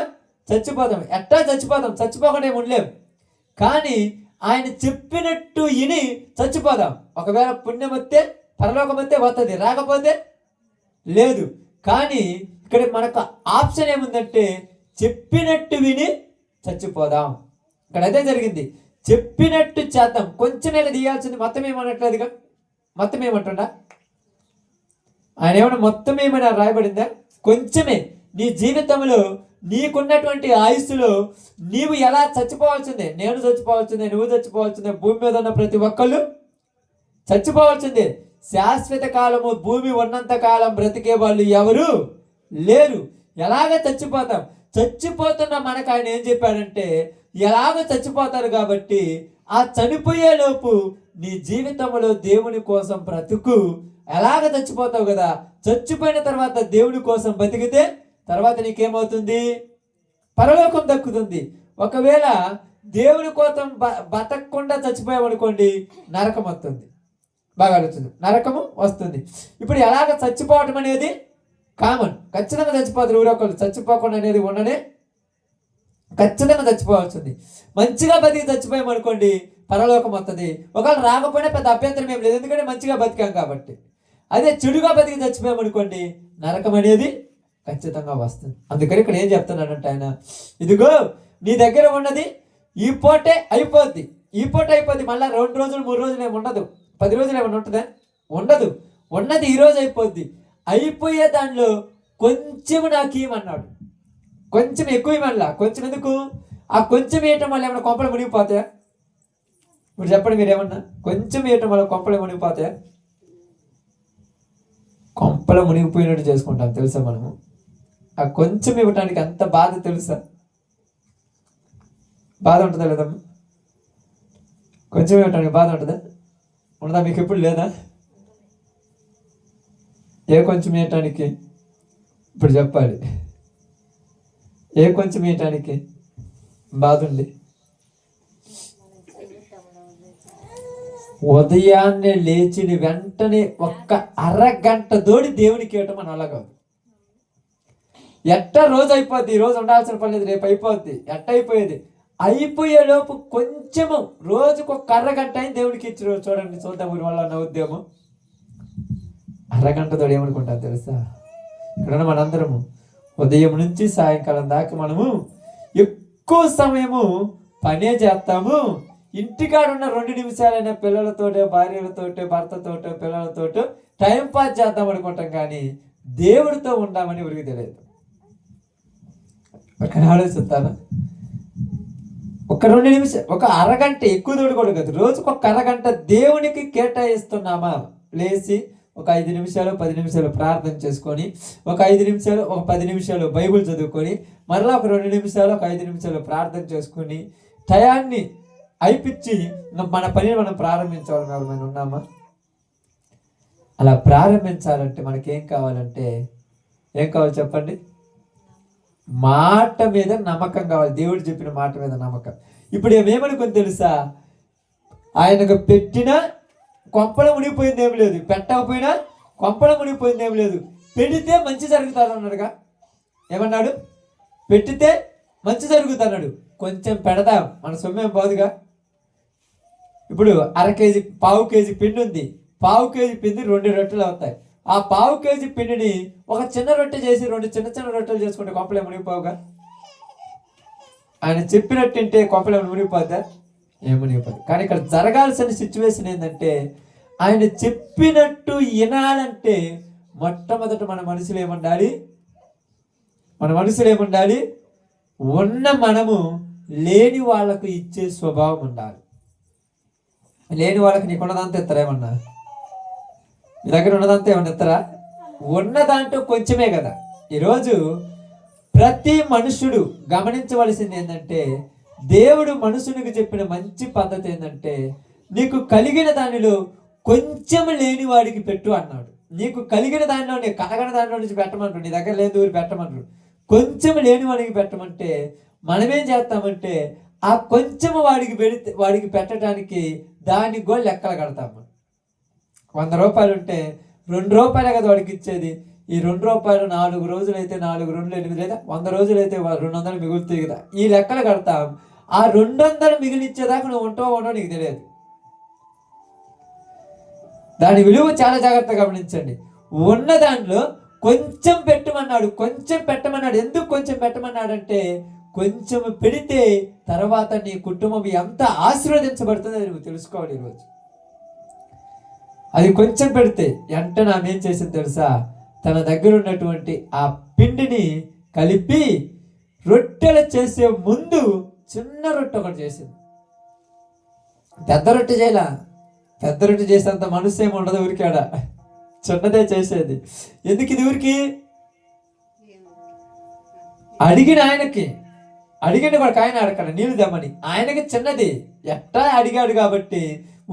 S2: చచ్చిపోతాం. ఎట్టా చచ్చిపోతాం, చచ్చిపోకుండా ఉండలేం. కానీ ఆయన చెప్పినట్టు విని చచ్చిపోదాం. ఒకవేళ పుణ్యం వస్తే పరలోకం వస్తే వస్తుంది, రాకపోతే లేదు. కానీ ఇక్కడ మనకు ఆప్షన్ ఏముందంటే చెప్పినట్టు విని చచ్చిపోదాం. ఇక్కడ అదే జరిగింది. చెప్పినట్టు చేద్దాం. కొంచెమే తీయాల్సింది, మొత్తం ఏమనట్లేదుగా. మొత్తం ఏమంటుండా ఆయన? ఏమన్నా మొత్తం ఏమైనా రాయబడిందా? కొంచెమే. నీ జీవితంలో నీకున్నటువంటి ఆయుస్సులో నీవు ఎలా చచ్చిపోవాల్సిందే, నేను చచ్చిపోవాల్సిందే, నువ్వు చచ్చిపోవాల్సిందే, భూమి మీద ఉన్న ప్రతి ఒక్కళ్ళు చచ్చిపోవాల్సిందే. శాశ్వత కాలము భూమి ఉన్నంత కాలం బ్రతికే వాళ్ళు ఎవరు లేరు. ఎలాగ చచ్చిపోతాం. చచ్చిపోతున్న మనకు ఆయన ఏం చెప్పాడంటే, ఎలాగ చచ్చిపోతారు కాబట్టి ఆ చనిపోయే లోపు నీ జీవితంలో దేవుని కోసం బ్రతుకు. ఎలాగ చచ్చిపోతావు కదా, చచ్చిపోయిన తర్వాత దేవుని కోసం బతికితే తర్వాత నీకేమవుతుంది? పరలోకం దక్కుతుంది. ఒకవేళ దేవుని కోసం బతకకుండా చచ్చిపోయామనుకోండి, నరకం వస్తుంది. బాగా ఆలోచించు, నరకము వస్తుంది. ఇప్పుడు ఎలాగ చచ్చిపోవటం అనేది కామన్, ఖచ్చితంగా చచ్చిపోతారు. ఊరొకళ్ళు చచ్చిపోకుండా అనేది ఉండనే ఖచ్చితంగా చచ్చిపోవాల్సింది. మంచిగా బతికి చచ్చిపోయామనుకోండి పరలోకం వస్తుంది. ఒకవేళ రాకపోయినా పెద్ద అభ్యంతరం ఏం లేదు, ఎందుకంటే మంచిగా బతికాం కాబట్టి. అదే చెడుగా బతికి చచ్చిపోయామనుకోండి నరకం అనేది ఖచ్చితంగా వస్తుంది. అందుకని ఇక్కడ ఏం చెప్తున్నాడంటే ఆయన, ఇదిగో నీ దగ్గర ఉన్నది ఈ పూటే అయిపోద్ది, ఈ పూట అయిపోద్ది, మళ్ళీ 2 రోజులు 3 రోజులు ఏమి ఉండదు, 10 రోజులు ఏమైనా ఉంటుందా? ఉండదు. ఉన్నది ఈ రోజు అయిపోద్ది. అయిపోయే దానిలో కొంచెం నాకు ఇవ్వమన్నాడు. కొంచెం ఎక్కువ ఇవ్వమల్లా. కొంచెం ఎందుకు? ఆ కొంచెం వేయటం వల్ల ఏమైనా కొంపలు మునిగిపోతాయా? ఇప్పుడు చెప్పండి మీరు ఏమన్నా. కొంచెం వేయటం వల్ల కొంపలు మునిగిపోతాయా? కొంపలు మునిగిపోయినట్టు చేసుకుంటాం తెలుసా మనము. ఆ కొంచెం ఇవ్వటానికి అంత బాధ తెలుసా? బాధ ఉంటుందా లేదమ్మా? కొంచెం ఇవ్వటానికి బాధ ఉంటుందా? ఉండదా? మీకు ఎప్పుడు లేదా? ఏ కొంచెం ఇవ్వటానికి ఇప్పుడు చెప్పాలి. ఏ కొంచెం ఇవ్వటానికి బాధ ఉంది? ఉదయాన్నే లేచిన వెంటనే ఒక్క అరగంట దోడి దేవునికి ఇవ్వటం అని అలా కాదు. ఎట్ట రోజు అయిపోద్ది, ఈ రోజు ఉండాల్సిన పని లేదు, రేపు అయిపోద్ది. ఎట్ట అయిపోయేది? అయిపోయేలోపు కొంచెము రోజుకు ఒక అరగంట అయిన దేవుడికి ఇచ్చి చూడండి, చూద్దాం ఊరి వల్ల నా ఉద్యమం. అరగంటతో ఏమనుకుంటారు తెలుసా? ఇక్కడ మనందరము ఉదయం నుంచి సాయంకాలం దాకా మనము ఎక్కువ సమయము పనే చేస్తాము. ఇంటికాడ ఉన్న 2 నిమిషాలైనా పిల్లలతోటో భార్యలతోటో భర్తతోటో పిల్లలతోటో టైం పాస్ చేద్దాం అనుకుంటాం, కానీ దేవుడితో ఉండామని ఎవరికి తెలియదు. ఆలోచిస్తాను. ఒక 2 నిమిషాలు, ఒక అరగంట, ఎక్కువ తోడు కూడా కాదు, రోజుకు ఒక అరగంట దేవునికి కేటాయిస్తున్నామా? లేచి ఒక 5 నిమిషాలు 10 నిమిషాలు ప్రార్థన చేసుకొని, ఒక 5 నిమిషాలు ఒక 10 నిమిషాలు బైబిల్ చదువుకొని, మరలా ఒక 2 నిమిషాలు ఒక 5 నిమిషాలు ప్రార్థన చేసుకొని టయాన్ని అయిపించి మన పనిని మనం ప్రారంభించాలని ఎవరైనా ఉన్నామా? అలా ప్రారంభించాలంటే మనకేం కావాలంటే, ఏం కావాలి చెప్పండి? మాట మీద నమ్మకం కావాలి. దేవుడు చెప్పిన మాట మీద నమ్మకం. ఇప్పుడు ఏమేమనుకుని తెలుసా? ఆయనకు పెట్టిన కొంపల మునిగిపోయింది ఏమి లేదు, పెట్టకపోయినా కొంపల మునిగిపోయింది ఏమి లేదు. పెడితే మంచి జరుగుతుంది అన్నాడుగా. ఏమన్నాడు? పెట్టితే మంచి జరుగుతున్నాడు. కొంచెం పెడదాం, మన సొమ్మేం పోదుగా. ఇప్పుడు పావు కేజీ పిండి ఉంది. పావు కేజీ పిండి 2 రొట్టెలు అవుతాయి. ఆ పావు కేజీ పిండిని ఒక చిన్న రొట్టె చేసి 2 చిన్న చిన్న రొట్టెలు చేసుకుంటే కొంపలే మునిగిపోవుగా. ఆయన చెప్పినట్టుంటే కొంపలే మునిగిపోద్దా? ఏం మునిగిపోదు. కానీ ఇక్కడ జరగాల్సిన సిచ్యువేషన్ ఏంటంటే, ఆయన చెప్పినట్టు వినాలంటే మొట్టమొదట మన మనసులో ఏముండాలి? ఉన్న మనము లేని వాళ్ళకు ఇచ్చే స్వభావం ఉండాలి. లేని వాళ్ళకి నీకు ఉన్నదంతా ఇస్తారా? ఏమన్నా మీ దగ్గర ఉన్నదంతా ఏమన్నా ఇస్తారా? ఉన్న దాంట్లో కొంచెమే కదా. ఈరోజు ప్రతి మనుషుడు గమనించవలసింది ఏంటంటే, దేవుడు మనుషునికి చెప్పిన మంచి పద్ధతి ఏంటంటే, నీకు కలిగిన దానిలో కొంచెం లేని వాడికి పెట్టు అన్నాడు. నీకు కలిగిన దానిలో, నీకు కలగని దానిలో నుంచి పెట్టమంటాడు. నీ దగ్గర లేని ఊరు పెట్టమంటాడు. కొంచెం లేని వాడికి పెట్టమంటే మనమేం చేస్తామంటే, ఆ కొంచెం వాడికి పెట్టడానికి దానికి కూడా లెక్కలు కడతాము. 100 రూపాయలు ఉంటే 2 రూపాయలే కదా వాడికి ఇచ్చేది. ఈ 2 రూపాయలు 4 రోజులు అయితే 4 2 8 లేదా 100 రోజులు అయితే 200 మిగులుతాయి కదా. ఈ లెక్కలు కడతాం. ఆ 200 మిగిలిచ్చేదాకా నువ్వు ఉంటావో నీకు తెలియదు. దాని విలువ చాలా జాగ్రత్తగా గమనించండి. ఉన్న దానిలో కొంచెం పెట్టమన్నాడు. ఎందుకు కొంచెం పెట్టమన్నాడంటే, కొంచెం పెడితే తర్వాత నీ కుటుంబం ఎంత ఆశీర్వదించబడుతుందో నువ్వు తెలుసుకోవాలి. ఈరోజు అది కొంచెం పెడితే వెంటనే ఆమె ఏం చేసింది తెలుసా? తన దగ్గర ఉన్నటువంటి ఆ పిండిని కలిపి రొట్టెలు చేసే ముందు చిన్న రొట్టె ఒకటి చేసింది. పెద్ద రొట్టె చేయలా. పెద్ద రొట్టె చేసేంత మనసు ఏమి ఉండదు ఊరికాడ, చిన్నదే చేసేది. ఎందుకు ఇది ఊరికి? అడిగిన వాడికి ఆయన అడగండి నీళ్ళు తెమ్మని, ఆయనకి చిన్నది ఎట్టా అడిగాడు కాబట్టి,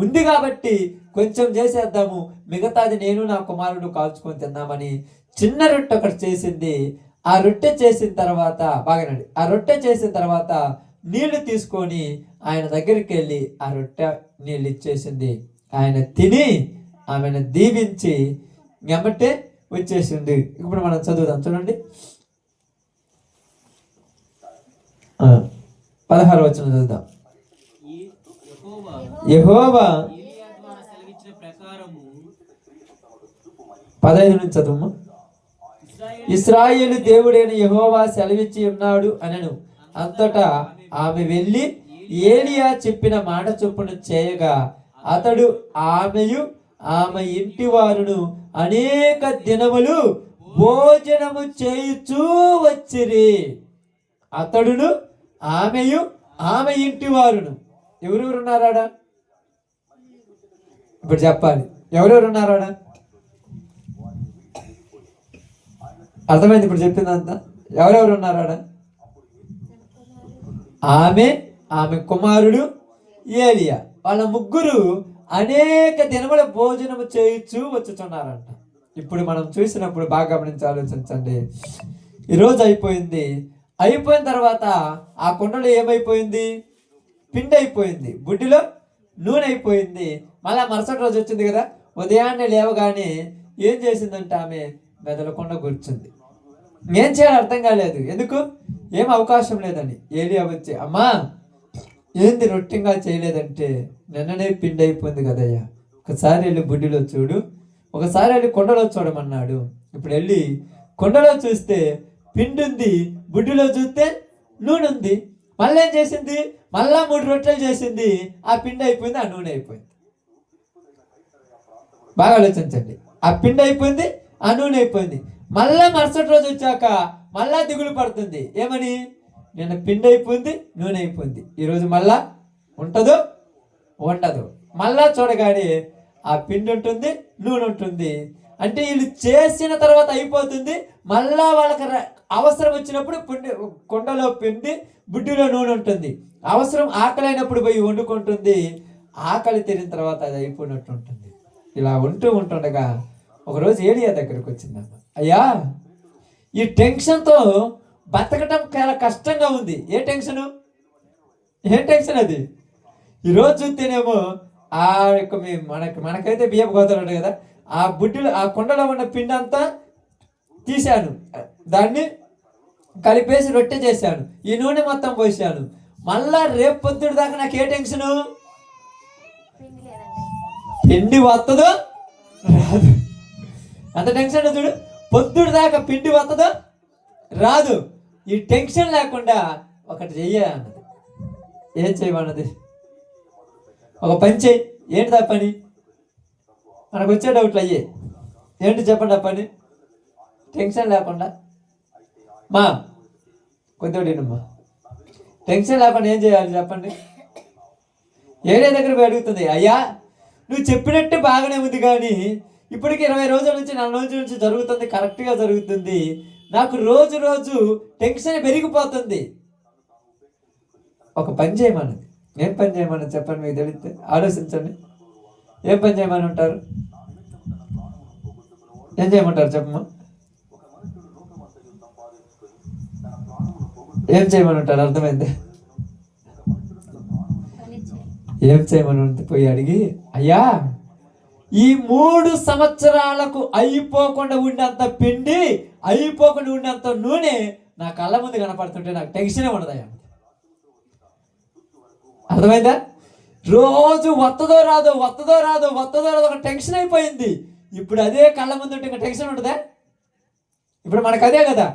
S2: ఉంది కాబట్టి కొంచెం చేసేద్దాము, మిగతాది నేను నా కుమారుడు కాల్చుకొని తిందామని చిన్న రొట్టె ఒకటి చేసింది. ఆ రొట్టె చేసిన తర్వాత బాగానండి, ఆ రొట్టె చేసిన తర్వాత నీళ్లు తీసుకొని ఆయన దగ్గరికి వెళ్ళి ఆ రొట్టె నీళ్ళు ఇచ్చేసింది. ఆయన తిని ఆమెను దీవించి ఎమ్మటే వచ్చేసింది. ఇప్పుడు మనం చదువుదాం చూడండి. 16వ వచనం చూద్దాం.
S3: యెహోవా
S2: యెహోవా
S3: ఏలీయా ద్వారా సెలవిచ్చిన ప్రకారము
S2: 15 నుంచి చదువు. ఇశ్రాయేలు దేవుడైన యెహోవా సెలవిచ్చి ఉన్నాడు అనెను. అంతటా ఆమె వెళ్ళి ఏలియా చెప్పిన మాట చొప్పున చేయగా అతడు ఆమెయు ఆమె ఇంటి వారును అనేక దినములు భోజనము చేయుచూ వచ్చిరి. అతడును ఆమెయు ఆమె ఇంటి వారును ఎవరెవరు ఉన్నారాడా? ఇప్పుడు చెప్పాలి, ఎవరెవరు ఉన్నారాడా? అర్థమైంది ఇప్పుడు చెప్పిందంతా? ఎవరెవరు ఉన్నారాడా? ఆమె, ఆమె కుమారుడు ఏలియా, వాళ్ళ ముగ్గురు అనేక దినముల భోజనము చేయించు వచ్చుచున్నారంట. ఇప్పుడు మనం చూసినప్పుడు బాగా గమనించి ఆలోచించండి. ఈరోజు అయిపోయింది. అయిపోయిన తర్వాత ఆ కుండలో ఏమైపోయింది? పిండి అయిపోయింది, బుడ్డిలో నూనె అయిపోయింది. మళ్ళా మరుసటి రోజు వచ్చింది కదా, ఉదయాన్నే లేవగానే ఏం చేసిందంటే ఆమె మెదలకుండా కూర్చుంది. ఏం చేయాలో అర్థం కాలేదు. ఎందుకు? ఏం అవకాశం లేదని. ఏలియా వచ్చి, అమ్మా ఏంది రొట్టింగా చేయలేదంటే, నిన్ననే పిండి అయిపోయింది కదయ్యా, ఒకసారి వెళ్ళి బుడ్డిలో చూడు, ఒకసారి వెళ్ళి కొండలో చూడమన్నాడు. ఇప్పుడు వెళ్ళి కొండలో చూస్తే పిండి ఉంది, బుడ్డిలో చూస్తే నూనె ఉంది. మళ్ళీ ఏం చేసింది? మళ్ళా 3 రొట్టెలు చేసింది. ఆ పిండి అయిపోయింది, ఆ నూనె అయిపోయింది. బాగా ఆలోచించండి. ఆ పిండి అయిపోయింది, ఆ నూనె అయిపోయింది. మళ్ళా మరుసటి రోజు వచ్చాక మళ్ళా దిగులు పడుతుంది. ఏమని? నిన్న పిండి అయిపోయింది, నూనె అయిపోయింది, ఈరోజు మళ్ళా ఉంటుందో ఉండదు. మళ్ళా చూడగానే ఆ పిండి ఉంటుంది, నూనె ఉంటుంది. అంటే వీళ్ళు చేసిన తర్వాత అయిపోతుంది. మళ్ళా వాళ్ళకి అవసరం వచ్చినప్పుడు కుండలో పిండి, బుడ్డిలో నూనె ఉంటుంది. అవసరం ఆకలి అయినప్పుడు పోయి వండుకుంటుంది. ఆకలి తీరిన తర్వాత అది అయిపోయినట్టు ఉంటుంది. ఇలా ఉంటుండగా ఒకరోజు ఏలియా దగ్గరకు వచ్చిందమ్మ. అయ్యా, ఈ టెన్షన్తో బతకటం చాలా కష్టంగా ఉంది. ఏ టెన్షను? ఏం టెన్షన్ అది? ఈరోజు చూస్తేనేమో ఆ యొక్క మనకైతే బియ్యపు గోతలు ఉంటాయి కదా, ఆ బుడ్డిలో ఆ కుండలో ఉన్న పిండి అంతా తీశాను, దాన్ని కలిపేసి రొట్టె చేశాను, ఈ నూనె మొత్తం పోసాను. మళ్ళా రేపు పొద్దుడు దాకా నాకు ఏ టెన్షను? పిండి వస్తుందో రాదు. అంత టెన్షన్ చూడు. పొద్దుడు దాకా పిండి వస్తుందో రాదు. ఈ టెన్షన్ లేకుండా ఒకటి చెయ్యన్నది. ఏం చేయమన్నది? ఒక పని చెయ్యి. ఏంటి ఆ పని? మనకు వచ్చే డౌట్లు అయ్యే. ఏంటి చెప్పండి ఆ పని? టెన్షన్ లేకుండా మా కొద్దిమ్మా టెన్షన్ లేకుండా ఏం చేయాలి చెప్పండి? ఏడే దగ్గర పోయి అడుగుతుంది, అయ్యా నువ్వు చెప్పినట్టు బాగానే ఉంది, కానీ ఇప్పటికి 20 రోజుల నుంచి 40 రోజుల నుంచి జరుగుతుంది, కరెక్ట్గా జరుగుతుంది, నాకు రోజు రోజు టెన్షన్ పెరిగిపోతుంది. ఒక పని చేయమన్నది. ఏం పని చేయమన్నది చెప్పండి? మీకు తెలిస్తే ఆలోచించండి. ఏం పని చేయమని ఉంటారు? ఏం చేయమంటారు చెప్పమ్మా? ఏం చేయమని ఉంటారు? అర్థమైంది? ఏం చేయమని పోయి అడిగి, అయ్యా ఈ 3 సంవత్సరాలకు అయిపోకుండా ఉండేంత పిండి, అయిపోకుండా ఉండేంత నూనె నా కళ్ళ ముందు కనపడుతుంటే నాకు టెన్షనే ఉండదయ్యా. అర్థమైందా? రోజు వత్తదో రాదో ఒక టెన్షన్ అయిపోయింది. ఇప్పుడు అదే కళ్ళ ముందు ఉంటే ఇంకా టెన్షన్ ఉంటుందా? ఇప్పుడు మనకు అదే కదా,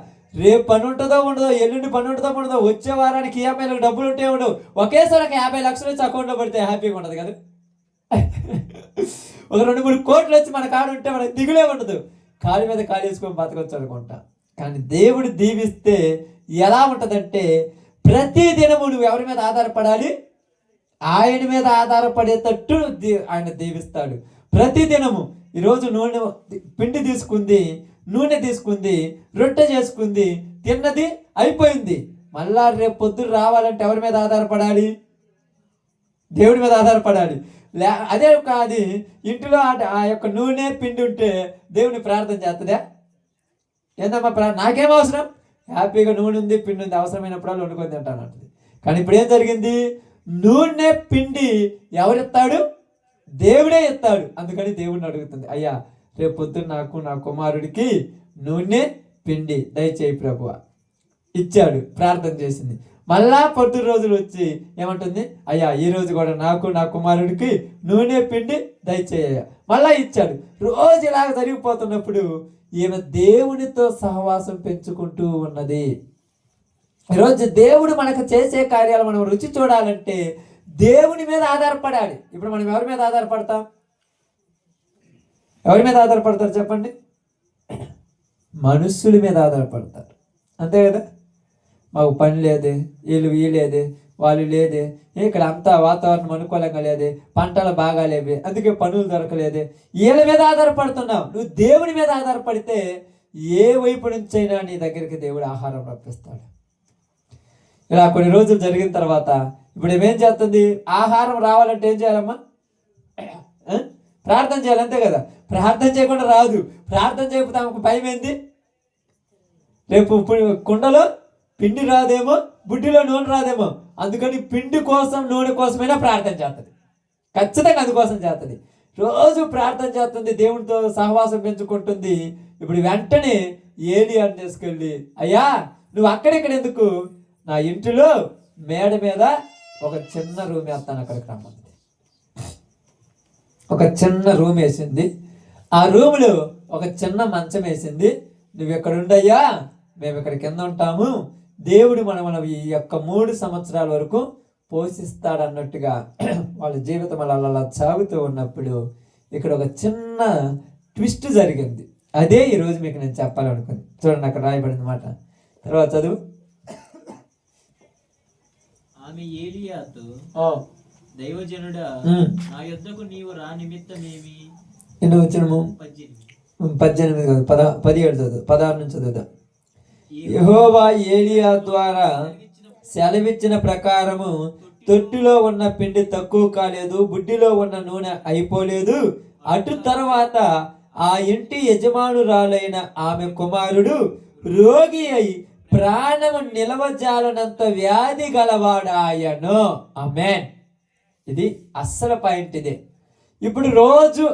S2: రేపు పని ఉంటుందో ఉండదో, ఎల్లుండి పని ఉంటుందో ఉండదో, వచ్చే వారానికి ఈఎంఐలకు డబ్బులు ఉంటే ఉండవు, ఒకేసారి ఒక 50 లక్షలు వచ్చి అకౌంట్లో పడితే హ్యాపీగా ఉండదు కదా. ఒక 2-3 కోట్లు వచ్చి మన కాడు ఉంటే మనకు దిగులే ఉండదు, కాలు మీద కాలు వేసుకొని బతకొచ్చు అనుకుంటా. కానీ దేవుడు దీవిస్తే ఎలా ఉంటుందంటే, ప్రతి దినము నువ్వు ఎవరి మీద ఆధారపడాలి? ఆయన మీద ఆధారపడేటట్టు ఆయన దీవిస్తాడు. ప్రతి దినము ఈరోజు పిండి తీసుకుంది, నూనె తీసుకుంది, రొట్టె చేసుకుంది, తిన్నది, అయిపోయింది. మళ్ళా రేపు పొద్దున రావాలంటే ఎవరి మీద ఆధారపడాలి? దేవుడి మీద ఆధారపడాలి. అదే అది ఇంటిలో ఆ యొక్క నూనె పిండి ఉంటే దేవుని ప్రార్థన చేస్తుందా? ఏందమ్మా నాకేం అవసరం, హ్యాపీగా నూనె ఉంది, పిండి ఉంది, అవసరమైనప్పుడు వండుకొని తింటాను అంటుంది. కానీ ఇప్పుడు ఏం జరిగింది? నూనె పిండి ఎవరిస్తాడు? దేవుడే ఇస్తాడు. అందుకని దేవుడిని అడుగుతుంది, అయ్యా రేపు పొద్దున్న నాకు నా కుమారుడికి నూనె పిండి దయచేయి ప్రభువా. ఇచ్చాడు, ప్రార్థన చేసింది. మళ్ళా పొద్దు రోజులు వచ్చి ఏమంటుంది, అయ్యా ఈ రోజు కూడా నాకు నా కుమారుడికి నూనె పిండి దయచేయ. మళ్ళా ఇచ్చాడు. రోజు ఇలాగ జరిగిపోతున్నప్పుడు ఈమె దేవునితో సహవాసం పెంచుకుంటూ ఉన్నది. ఈరోజు దేవుడు మనకు చేసే కార్యాలు మనం రుచి చూడాలంటే దేవుని మీద ఆధారపడాలి. ఇప్పుడు మనం ఎవరి మీద ఆధారపడతాం? ఎవరి మీద ఆధారపడతారు చెప్పండి? మనుషుల మీద ఆధారపడతారు, అంతే కదా. మాకు పని లేదే, వీలేదే, వాళ్ళు లేదే, ఇక్కడ అంతా వాతావరణం అనుకూలంగా లేదే, పంటలు బాగా లేవే, అందుకే పనులు దొరకలేదే, వీళ్ళ మీద ఆధారపడుతున్నావు. నువ్వు దేవుని మీద ఆధారపడితే ఏ వైపు నుంచైనా నీ దగ్గరికి దేవుడు ఆహారం రప్పిస్తాడు. ఇలా కొన్ని రోజులు జరిగిన తర్వాత ఇప్పుడు ఏమేం చేస్తుంది? ఆహారం రావాలంటే ఏం చేయాలమ్మా? ప్రార్థన చేయాలి, అంతే కదా. ప్రార్థన చేయకుండా రాదు. ప్రార్థన చేయకపోతే ఆమెకు భయం ఏంది? రేపు కుండలో పిండి రాదేమో, బుడ్డిలో నూనె రాదేమో, అందుకని పిండి కోసం నూనె కోసమైనా ప్రార్థన చేస్తుంది. ఖచ్చితంగా అందుకోసం చేస్తుంది. రోజు ప్రార్థన చేస్తుంది, దేవునితో సహవాసం పెంచుకుంటుంది. ఇప్పుడు వెంటనే ఏలియాని తీసుకెళ్ళి, అయ్యా నువ్వు అక్కడిక్కడ ఎందుకు, నా ఇంటిలో మేడ మీద ఒక చిన్న రూమ్ వేస్తాను, అక్కడికి రమ్మంది. ఒక చిన్న రూమ్ వేసింది. ఆ రూములో ఒక చిన్న మంచం వేసింది. నువ్వు ఎక్కడ ఉండయ్యా, మేము ఇక్కడ కింద ఉంటాము, దేవుడు మనం ఈ యొక్క 3 సంవత్సరాల వరకు పోషిస్తాడన్నట్టుగా వాళ్ళ జీవితం అలా సాగుతూ ఉన్నప్పుడు ఇక్కడ ఒక చిన్న ట్విస్ట్ జరిగింది. అదే ఈరోజు మీకు నేను చెప్పాలనుకుంది. చూడండి, అక్కడ రాయబడిన మాట, తర్వాత చదువు.
S3: ఆమె ఏలియాతో, దైవజనుడా, నా యొద్దకు నీవు రా నిమిత్తమేమి?
S2: ఎన్నో వచ్చినము? 18 కాదు, 17 చదువు, 16 నుంచి చదువుదా. యెహోవా ఏలియా ద్వారా సెలవిచ్చిన ప్రకారము తొట్టిలో ఉన్న పిండి తక్కువ కాలేదు, బుడ్డిలో ఉన్న నూనె అయిపోలేదు. అటు తర్వాత ఆ ఇంటి యజమానురాలైన ఆమె కుమారుడు రోగి అయి ప్రాణము నిలవజాలనంత వ్యాధి గలవాడాయను. ఆమేన్. ఇది అస్సలు పాయింట్ ఇదే. ఇప్పుడు రోజు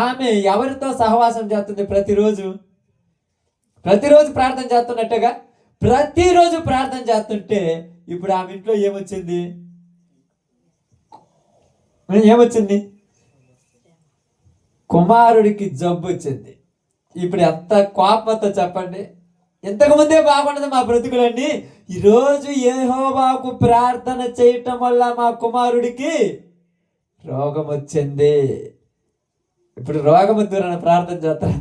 S2: ఆమె ఎవరితో సహవాసం చేస్తుంది? ప్రతిరోజు ప్రార్థన చేస్తున్నట్టుగా ప్రతిరోజు ప్రార్థన చేస్తుంటే ఇప్పుడు ఆమె ఇంట్లో ఏమొచ్చింది? కుమారుడికి జబ్బు వచ్చింది. ఇప్పుడు ఎంత కోపంతో చెప్పండి. ఇంతకుముందే బాగుండదు మా బ్రతుకులన్నీ, ఈరోజు యెహోవాకు ప్రార్థన చేయటం వల్ల మా కుమారుడికి రోగం వచ్చింది. ఇప్పుడు రోగం వద్దురని ప్రార్థన చేస్తారా?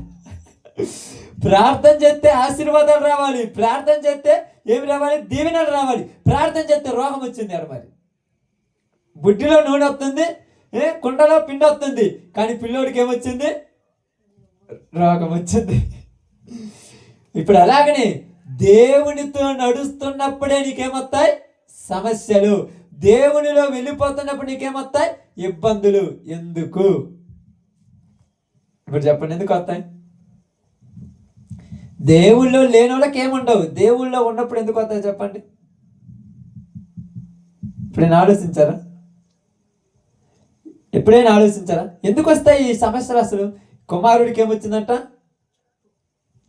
S2: ప్రార్థన చేస్తే ఆశీర్వాదాలు రావాలి, ప్రార్థన చేస్తే ఏమి రావాలి? దీవెనలు రావాలి. ప్రార్థన చేస్తే రోగం వచ్చింది అక్కడ. మరి బుడ్డిలో నూనె వస్తుంది, కుండలో పిండి వస్తుంది, కానీ పిల్లోడికి ఏమొచ్చింది? రోగం వచ్చింది. ఇప్పుడు అలాగనే దేవునితో నడుస్తున్నప్పుడే నీకేమొస్తాయి? సమస్యలు. దేవునిలో వెళ్ళిపోతున్నప్పుడు నీకేమొస్తాయి? ఇబ్బందులు. ఎందుకు? ఇప్పుడు చెప్పండి, ఎందుకు వస్తాయి? దేవుళ్ళో లేని వాళ్ళకి ఏముండవు, దేవుళ్ళో ఉన్నప్పుడు ఎందుకు వస్తాయి చెప్పండి? ఎప్పుడైనా ఆలోచించారా? ఎందుకు వస్తాయి ఈ సమస్యలు? అసలు కుమారుడికి ఏమొచ్చిందంట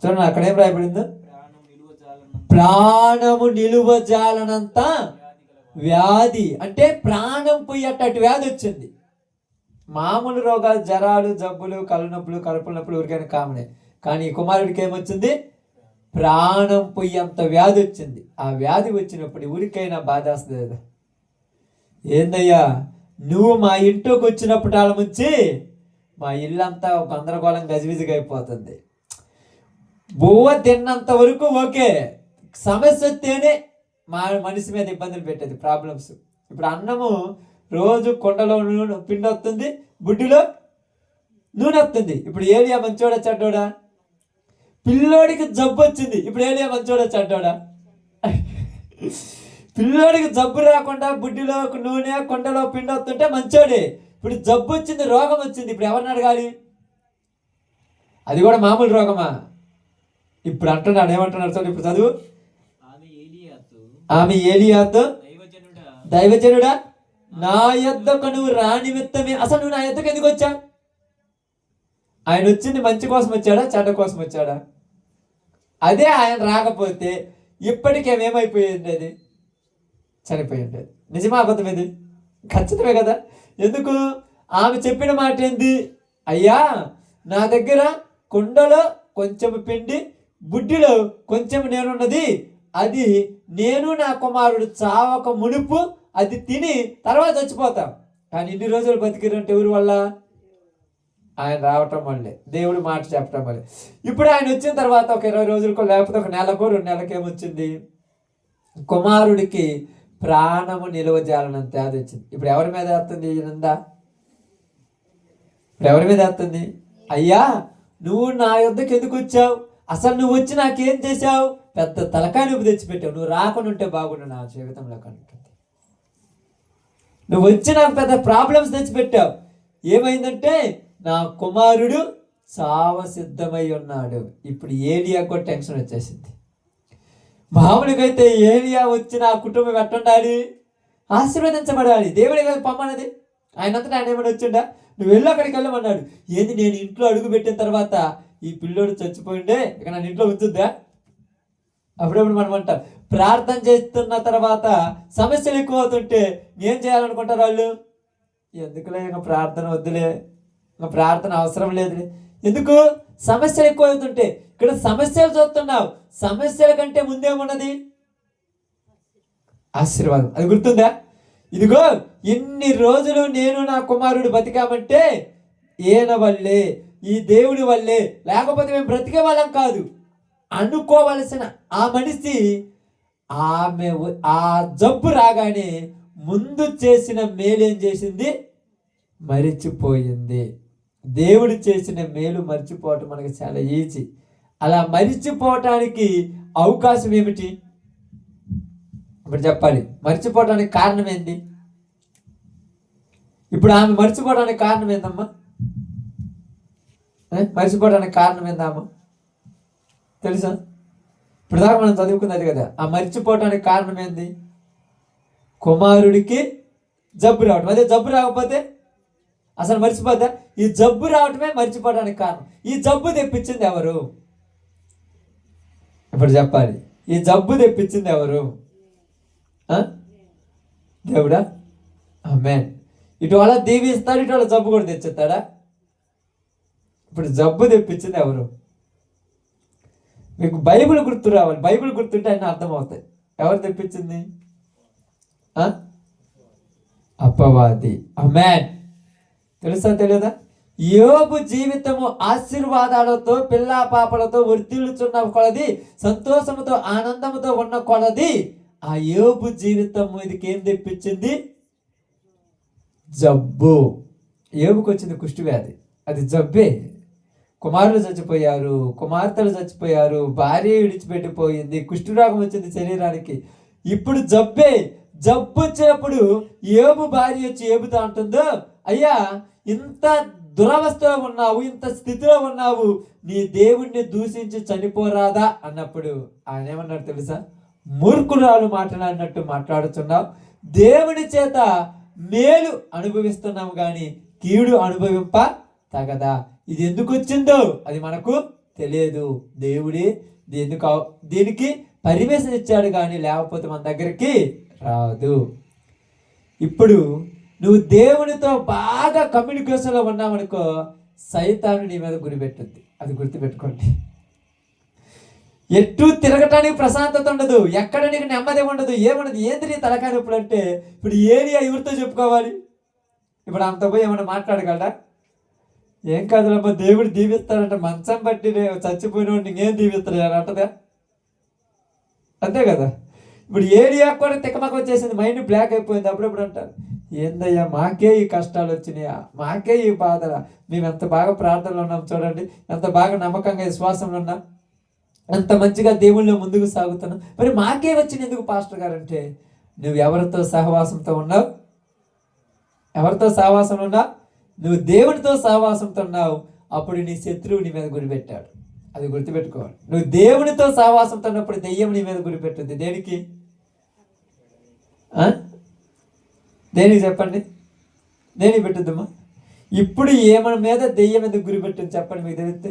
S2: చూడండి, అక్కడ ఏం రాయబడిందో, ప్రాణము నిలువజాలనంత వ్యాధి. అంటే ప్రాణం పోయేటట్టు వ్యాధి వచ్చింది. మామూలు రోగాలు, జ్వరాలు, జబ్బులు, కళ్ళు నొప్పులు, కడుపుల నొప్పులు ఊరికైనా కామనే, కానీ కుమారుడికి ఏమొచ్చింది? ప్రాణం పోయేంత వ్యాధి వచ్చింది. ఆ వ్యాధి వచ్చినప్పుడు ఊరికైనా బాధేస్తుంది కదా. ఏందయ్యా నువ్వు మా ఇంట్లోకి వచ్చినప్పుడు వాళ్ళ ముంచి మా ఇల్లంతా గందరగోళం గజిబిజిగా అయిపోతుంది. బువ్వ తిన్నంత వరకు ఓకే, సమస్య వస్తేనే మా మనిషి మీద ఇబ్బందులు పెట్టేది, ప్రాబ్లమ్స్. ఇప్పుడు అన్నము రోజు కొండలో నూనె పిండి వస్తుంది, బుడ్డిలో నూనె వస్తుంది. ఇప్పుడు ఏలియా మంచోడా చెడ్డోడా? పిల్లోడికి జబ్బు వచ్చింది, ఇప్పుడు ఏలియా మంచోడా చెడ్డోడా? పిల్లోడికి జబ్బు రాకుండా బుడ్డిలో నూనె, కొండలో పిండి వస్తుంటే మంచోడే. ఇప్పుడు జబ్బు వచ్చింది, రోగం వచ్చింది, ఇప్పుడు ఎవరిని అడగాలి? అది కూడా మామూలు రోగమా? ఇప్పుడు అంటున్నాడు, ఏమంటున్నాడు చూడండి, ఇప్పుడు చదువు. ఆమె ఏలియాతో, దైవజనుడా నా యొద్దకు నువ్వు రా నిమిత్తమే. అసలు నువ్వు నా యొద్దకు ఎందుకు వచ్చా? ఆయన వచ్చింది మంచి కోసం వచ్చాడా, చెడ్డ కోసం వచ్చాడా? అదే ఆయన రాకపోతే ఇప్పటికేమేమైపోయింది? అది చనిపోయి ఉండేది. నిజమా అబద్ధం ఇది? ఖచ్చితమే కదా. ఎందుకు? ఆమె చెప్పిన మాట ఏంది? అయ్యా, నా దగ్గర కుండలో కొంచెం పిండి, బుడ్డిలో కొంచెం నేనున్నది, అది నేను నా కుమారుడు చావక మునుపు అది తిని తర్వాత చచ్చిపోతాం. కానీ ఇన్ని రోజులు బతికిరంటే ఎవరి వల్ల? ఆయన రావటం వల్లే, దేవుడు మాట చెప్పడం వల్లే. ఇప్పుడు ఆయన వచ్చిన తర్వాత ఒక 20 రోజులకో లేకపోతే ఒక నెలకో 2 నెలలకు ఏమొచ్చింది? కుమారుడికి ప్రాణము నిలవజాలనంత అది వచ్చింది. ఇప్పుడు ఎవరి మీద వేస్తుంది ఈ నింద? ఇప్పుడు ఎవరి మీద వేస్తుంది? అయ్యా, నువ్వు నా యొద్దకు ఎందుకు వచ్చావు? అసలు నువ్వు వచ్చి నాకేం చేశావు? పెద్ద తలకాయ నొప్పి తెచ్చిపెట్టావు. నువ్వు రాకుండా ఉంటే బాగుండు నా జీవితంలో కంటుంది. నువ్వు వచ్చి నాకు పెద్ద ప్రాబ్లమ్స్ తెచ్చిపెట్టావు. ఏమైందంటే నా కుమారుడు చావ సిద్ధమై ఉన్నాడు. ఇప్పుడు ఏలియాకు కూడా టెన్షన్ వచ్చేసింది. మామూలుగా అయితే ఏలియా వచ్చి నా కుటుంబం ఎట్టుండాలి? ఆశీర్వదించబడాలి. దేవుడే కదా పొమ్మన్నది. ఆయనంతటా ఆయన ఏమైనా వచ్చిండా? నువ్వు వెళ్ళి అక్కడికి వెళ్ళమన్నాడు. ఏంది, నేను ఇంట్లో అడుగు పెట్టిన తర్వాత ఈ పిల్లోడు చచ్చిపోయిండే ఇక నన్ను ఇంట్లో ఉంచుద్దా? అప్పుడప్పుడు మనం అంటాం, ప్రార్థన చేస్తున్న తర్వాత సమస్యలు ఎక్కువ అవుతుంటే ఏం చేయాలనుకుంటారు వాళ్ళు? ఎందుకులే, ఇంకా ప్రార్థన వద్దులే, ఇంకా ప్రార్థన అవసరం లేదులే. ఎందుకు? సమస్యలు ఎక్కువ అవుతుంటే. ఇక్కడ సమస్యలు చూస్తున్నావు, సమస్యల కంటే ముందేమున్నది? ఆశీర్వాదం. అది గుర్తుందా? ఇదిగో ఇన్ని రోజులు నేను నా కుమారుడు బతికామంటే ఈయన వల్లే, ఈ దేవుడి వల్లే, లేకపోతే మేము బ్రతికే వాళ్ళం కాదు అనుకోవలసిన ఆ మనిషి ఆమె ఆ జబ్బు రాగానే ముందు చేసిన మేలేం చేసింది? మరిచిపోయింది. దేవుడు చేసిన మేలు మర్చిపోవటం మనకి చాలా ఈజీ. అలా మరిచిపోవటానికి అవకాశం ఏమిటి? ఇప్పుడు చెప్పాలి. మర్చిపోవడానికి కారణం ఏంటి? ఇప్పుడు ఆమె మర్చిపోవడానికి కారణం ఏందమ్మా? మర్చిపోవడానికి కారణం ఏందమ్మా? తెలుసా? ఇప్పుడు దాకా మనం చదువుకున్నది కదా. ఆ మర్చిపోవటానికి కారణం ఏంది? కుమారుడికి జబ్బు రావటం. అదే జబ్బు రాకపోతే అసలు మర్చిపోద్దా? ఈ జబ్బు రావటమే మర్చిపోవడానికి కారణం. ఈ జబ్బు తెప్పించింది ఎవరు? ఇప్పుడు చెప్పాలి. ఈ జబ్బు తెప్పించింది ఎవరు? దేవుడా? ఆమేన్. ఇటు వాళ్ళ దీవిస్తాడు, ఇటు వాళ్ళ జబ్బు కూడా తెచ్చేస్తాడా? ఇప్పుడు జబ్బు తెప్పించింది ఎవరు? మీకు బైబిల్ గుర్తు రావాలి. బైబిల్ గుర్తుంటే అన్నీ అర్థమవుతాయి. ఎవరు తెప్పించింది? అపవాది. ఆమేన్. తెలుసా తెలియదా? యోబు జీవితము ఆశీర్వాదాలతో పిల్లా పాపలతో వర్ధిల్లుచున్న కొలది, సంతోషముతో ఆనందముతో ఉన్న కొలది ఆ యోబు జీవితం మీదకి ఏం తెప్పించింది? జబ్బు. యోబుకి వచ్చింది కుష్టి వ్యాధి. అది జబ్బే. కుమారులు చచ్చిపోయారు, కుమార్తెలు చచ్చిపోయారు, భార్య విడిచిపెట్టిపోయింది, కుష్ఠరోగం వచ్చింది శరీరానికి. ఇప్పుడు జబ్బే. జబ్బు వచ్చినప్పుడు యోబు భార్య వచ్చి యోబుతో అంటుందో, అయ్యా, ఇంత దురవస్థలో ఉన్నావు, ఇంత స్థితిలో ఉన్నావు, నీ దేవుణ్ణి దూషించి చనిపోరాదా అన్నప్పుడు ఆయన ఏమన్నాడు తెలుసా? మూర్ఖురాలు మాట్లాడినట్టు మాట్లాడుతున్నావు. దేవుని చేత మేలు అనుభవిస్తున్నాము కానీ కీడు అనుభవింప తగదా. ఇది ఎందుకు వచ్చిందో అది మనకు తెలియదు. దేవుడే దీనికి పర్మిషన్ ఇచ్చాడు కానీ లేకపోతే మన దగ్గరికి రాదు. ఇప్పుడు నువ్వు దేవునితో బాగా కమ్యూనికేషన్లో ఉన్నావనుకో, సైతాను నీ మీద గురిపెట్టుద్ది. అది గుర్తుపెట్టుకోండి. ఎటు తిరగటానికి ప్రశాంతత ఉండదు, ఎక్కడ నీకు నెమ్మది ఉండదు, ఏముండదు. ఏంటి నీ తలకాయ నొప్పులు అంటే ఇప్పుడు ఏరియా ఎవరితో చెప్పుకోవాలి? ఇప్పుడు అంత పోయి ఏమన్నా మాట్లాడగలరా? ఏం కాదులమ్మా, దేవుడు దీవిస్తాడంట, మంచం బట్టి చచ్చిపోయిన ఇంకేం దీవిస్తాడు అని అంటదా? అంతే కదా. ఇప్పుడు ఏరియా కూడా తిక్కమక్క వచ్చేసింది, మైండ్ బ్లాక్ అయిపోయింది. అప్పుడప్పుడు అంటారు, ఏందయ్యా మాకే ఈ కష్టాలు వచ్చినాయా, మాకే ఈ బాధలా, మేము ఎంత బాగా ప్రార్థనలో ఉన్నాం చూడండి, ఎంత బాగా నమ్మకంగా విశ్వాసంలో ఉన్నాం, ఎంత మంచిగా దేవుళ్ళో ముందుకు సాగుతున్నాం, మరి మాకే వచ్చింది ఎందుకు పాస్టర్ గారు అంటే, నువ్వు ఎవరితో సహవాసంతో ఉన్నావు? ఎవరితో సహవాసంలో ఉన్నావు? నువ్వు దేవునితో సహవాసంతో ఉన్నావు. అప్పుడు నీ శత్రువు నీ మీద గురిపెట్టాడు. అది గుర్తుపెట్టుకోవాలి. నువ్వు దేవునితో సహవాసంతో ఉన్నప్పుడు దెయ్యం నీ మీద గురిపెట్టుద్ది. దేనికి? దేనికి చెప్పండి? దేనికి పెట్టుద్దమ్మా? ఇప్పుడు ఏమన మీద దెయ్యం ఎందుకు గురిపెట్టింది చెప్పండి, మీకు తెలిస్తే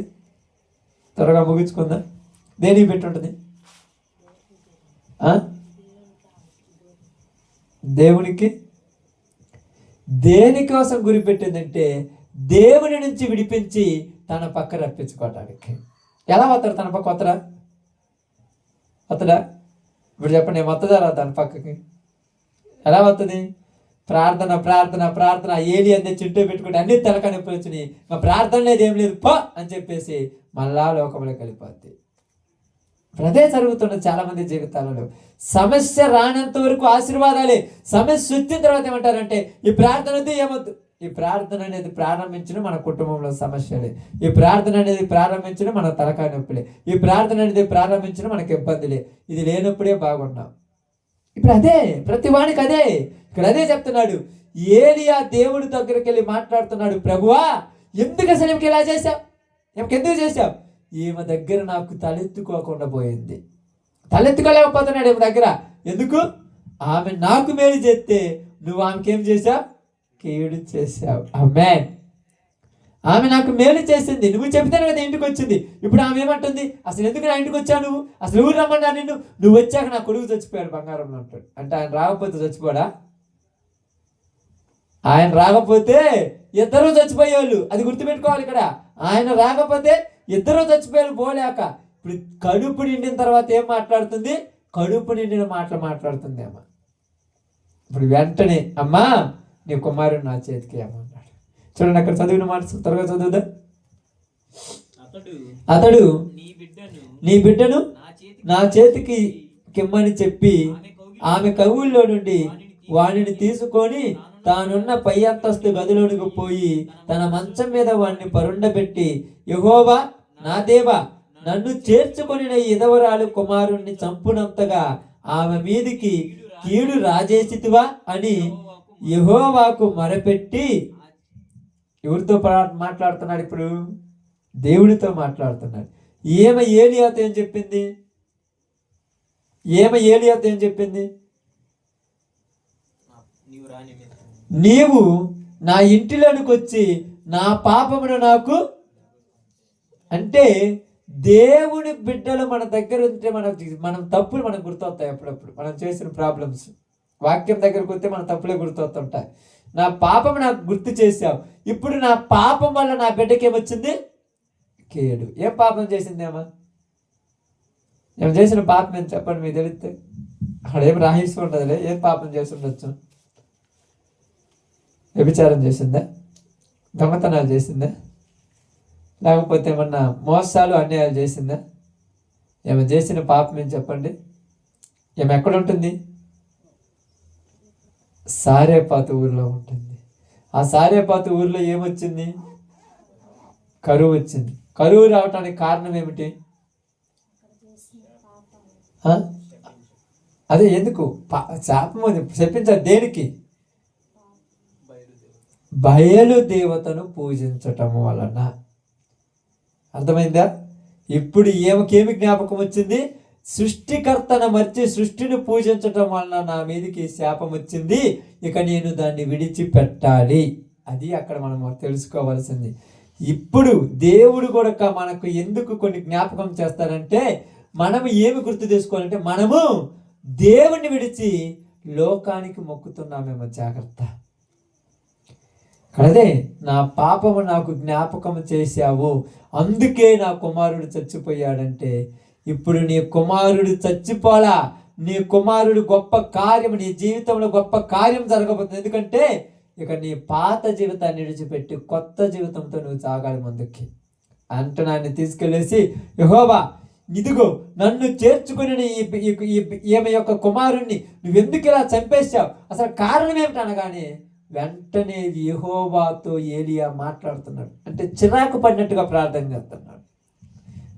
S2: త్వరగా ముగించుకుందా. దేనికి పెట్టుంటుంది? దేవునికి దేనికోసం గురి పెట్టిందంటే దేవుని నుంచి విడిపించి తన పక్క రప్పించుకోవటానికి. ఎలా వస్తాడు తన పక్క? వత్తడా? ఇప్పుడు చెప్పండి, వస్తుందా రా తన పక్కకి? ఎలా వస్తుంది? ప్రార్థన ప్రార్థన ప్రార్థన. ఏలి అన్నీ చుట్టూ పెట్టుకుంటే అన్ని తలకాయ నొప్పులు వచ్చినాయి, మా ప్రార్థన లేదు ఏం లేదు పో అని చెప్పేసి మళ్ళా లోకంలో కలిపోద్ది. ఇప్పుడు అదే జరుగుతున్నది చాలా మంది జీవితాలలో. సమస్య రానంత వరకు ఆశీర్వాదాలే, సమస్య వచ్చిన తర్వాత ఏమంటారంటే ఈ ప్రార్థన వద్దు ఏమొద్దు. ఈ ప్రార్థన అనేది ప్రారంభించిన మన కుటుంబంలో సమస్యలే, ఈ ప్రార్థన అనేది ప్రారంభించిన మన తలకాయ నొప్పులే, ఈ ప్రార్థన అనేది ప్రారంభించిన మనకి ఇబ్బందులే. ఇది లేనప్పుడే బాగున్నాం. ఇప్పుడు అదే ప్రతి వానికి అదే. ఇక్కడ అదే చెప్తున్నాడు. ఏలియా దేవుడి దగ్గరికి వెళ్ళి మాట్లాడుతున్నాడు, ప్రభువా ఎందుకు అసలు ఈమెకి ఇలా చేశావు, ఎందుకు చేశావు? ఈమె దగ్గర నాకు తలెత్తుకోకుండా పోయింది. తలెత్తుకోలేకపోతున్నాడు ఈమె దగ్గర. ఎందుకు? ఆమె నాకు మేలు చేస్తే నువ్వు ఆమెకేం చేశావు? కీడు చేశావు. ఆమేన్. ఆమె నాకు మేలు చేసింది, నువ్వు చెప్తాను కదా ఇంటికి వచ్చింది. ఇప్పుడు ఆమె ఏమంటుంది? అసలు ఎందుకు నా ఇంటికి వచ్చావు నువ్వు? అసలు ఊరు రమ్మన్నా నిన్ను? నువ్వు వచ్చాక నా కొడుకు చచ్చిపోయాడు బంగారంలో అంటాడు. అంటే ఆయన రాకపోతే చచ్చిపోడా? ఆయన రాకపోతే ఇద్దరు చచ్చిపోయేవాళ్ళు. అది గుర్తుపెట్టుకోవాలి ఇక్కడ. ఆయన రాకపోతే ఇద్దరు చచ్చిపోయారు పోలేక. ఇప్పుడు కడుపు నిండిన తర్వాత ఏం మాట్లాడుతుంది? కడుపు నిండిన మాటలు మాట్లాడుతుంది అమ్మ. ఇప్పుడు వెంటనే అమ్మా నీ కుమారుడు నా చేతికి ఏమన్నాడు. చూడండి అక్కడ చదివిన మాట త్వరగా చదువుదా. అతడు నీ బిడ్డను నా చేతికి కిమ్మని చెప్పి ఆమె కవుల్లో నుండి వాడిని తీసుకొని తానున్న పై అంతస్తు గదిలోనికి పోయి తన మంచం మీద వాడిని పరుండబెట్టి, యెహోవా నా దేవా, నన్ను చేర్చుకొని ఇదవరాలు కుమారుణ్ణి చంపునంతగా ఆమె మీదికి కీడు రాజేసితివా అని యెహోవాకు మొరపెట్టి. ఎవరితో మాట్లాడుతున్నాడు ఇప్పుడు? దేవుడితో మాట్లాడుతున్నాడు. ఏమ ఏలియాతో ఏం చెప్పింది? నీవు నా ఇంటిలోనికి వచ్చి నా పాపమును నాకు, అంటే దేవుని బిడ్డలు మన దగ్గర ఉంటే మనం తప్పులు మనకు గుర్తొస్తాయి. అప్పుడప్పుడు మనం చేసిన ప్రాబ్లమ్స్ వాక్యం దగ్గరకు వస్తే మన తప్పులే గుర్తొస్తుంటాయి. నా పాపం నాకు గుర్తు చేశావు, ఇప్పుడు నా పాపం వల్ల నా బిడ్డకి ఏమొచ్చింది? కీడు. ఏం పాపం చేసిందేమా? ఏం చేసిన పాపం ఏం చెప్పండి, మీకు తెలిస్తే. అక్కడ ఏం రహస్యం ఉండదులే. ఏం పాపం చేసి ఉండొచ్చు? వ్యభిచారం చేసిందా? దొంగతనాలు చేసిందా? లేకపోతే ఏమన్నా మోసాలు అన్యాయాలు చేసిందా? ఏమో చేసిన పాపం ఏం చెప్పండి? ఏమి ఎక్కడ ఉంటుంది? సారేపాతు ఊరిలో ఉంటుంది. ఆ సారేపాతు ఊరిలో ఏమొచ్చింది? కరువు వచ్చింది. కరువు రావటానికి కారణం ఏమిటి? అదే ఎందుకు శాపం చెప్పించారు? దేనికి? బయలు దేవతను పూజించటము వలన. అర్థమైందా? ఇప్పుడు ఏమికేమి జ్ఞాపకం వచ్చింది? సృష్టికర్తను మర్చి సృష్టిని పూజించటం వలన నా మీదకి శాపం వచ్చింది, ఇక నేను దాన్ని విడిచిపెట్టాలి. అది అక్కడ మనం తెలుసుకోవాల్సింది. ఇప్పుడు దేవుడు కూడా మనకు ఎందుకు కొన్ని జ్ఞాపకం చేస్తారంటే, మనము ఏమి గుర్తు చేసుకోవాలంటే, మనము దేవుణ్ణి విడిచి లోకానికి మొక్కుతున్నామేమో, జాగ్రత్త. అదే నా పాపము నాకు జ్ఞాపకం చేశావు, అందుకే నా కుమారుడు చచ్చిపోయాడంటే, ఇప్పుడు నీ కుమారుడు చచ్చిపోలా, నీ కుమారుడు గొప్ప కార్యం, నీ జీవితంలో గొప్ప కార్యం జరగబోతుంది. ఎందుకంటే ఇక నీ పాత జీవితాన్ని విడిచిపెట్టి కొత్త జీవితంతో నువ్వు సాగాలి ముందుకి. అంటనాన్ని తీసుకెళ్ళేసి, యెహోవా ఇదిగో నన్ను చేర్చుకుని ఈమె యొక్క కుమారుణ్ణి నువ్వెందుకు ఇలా చంపేశావు, అసలు కారణం ఏమిటి అనగానే వెంటనే యెహోవాతో ఏలియా మాట్లాడుతున్నాడు. అంటే చిరాకు పడినట్టుగా ప్రార్థన చేస్తున్నాడు.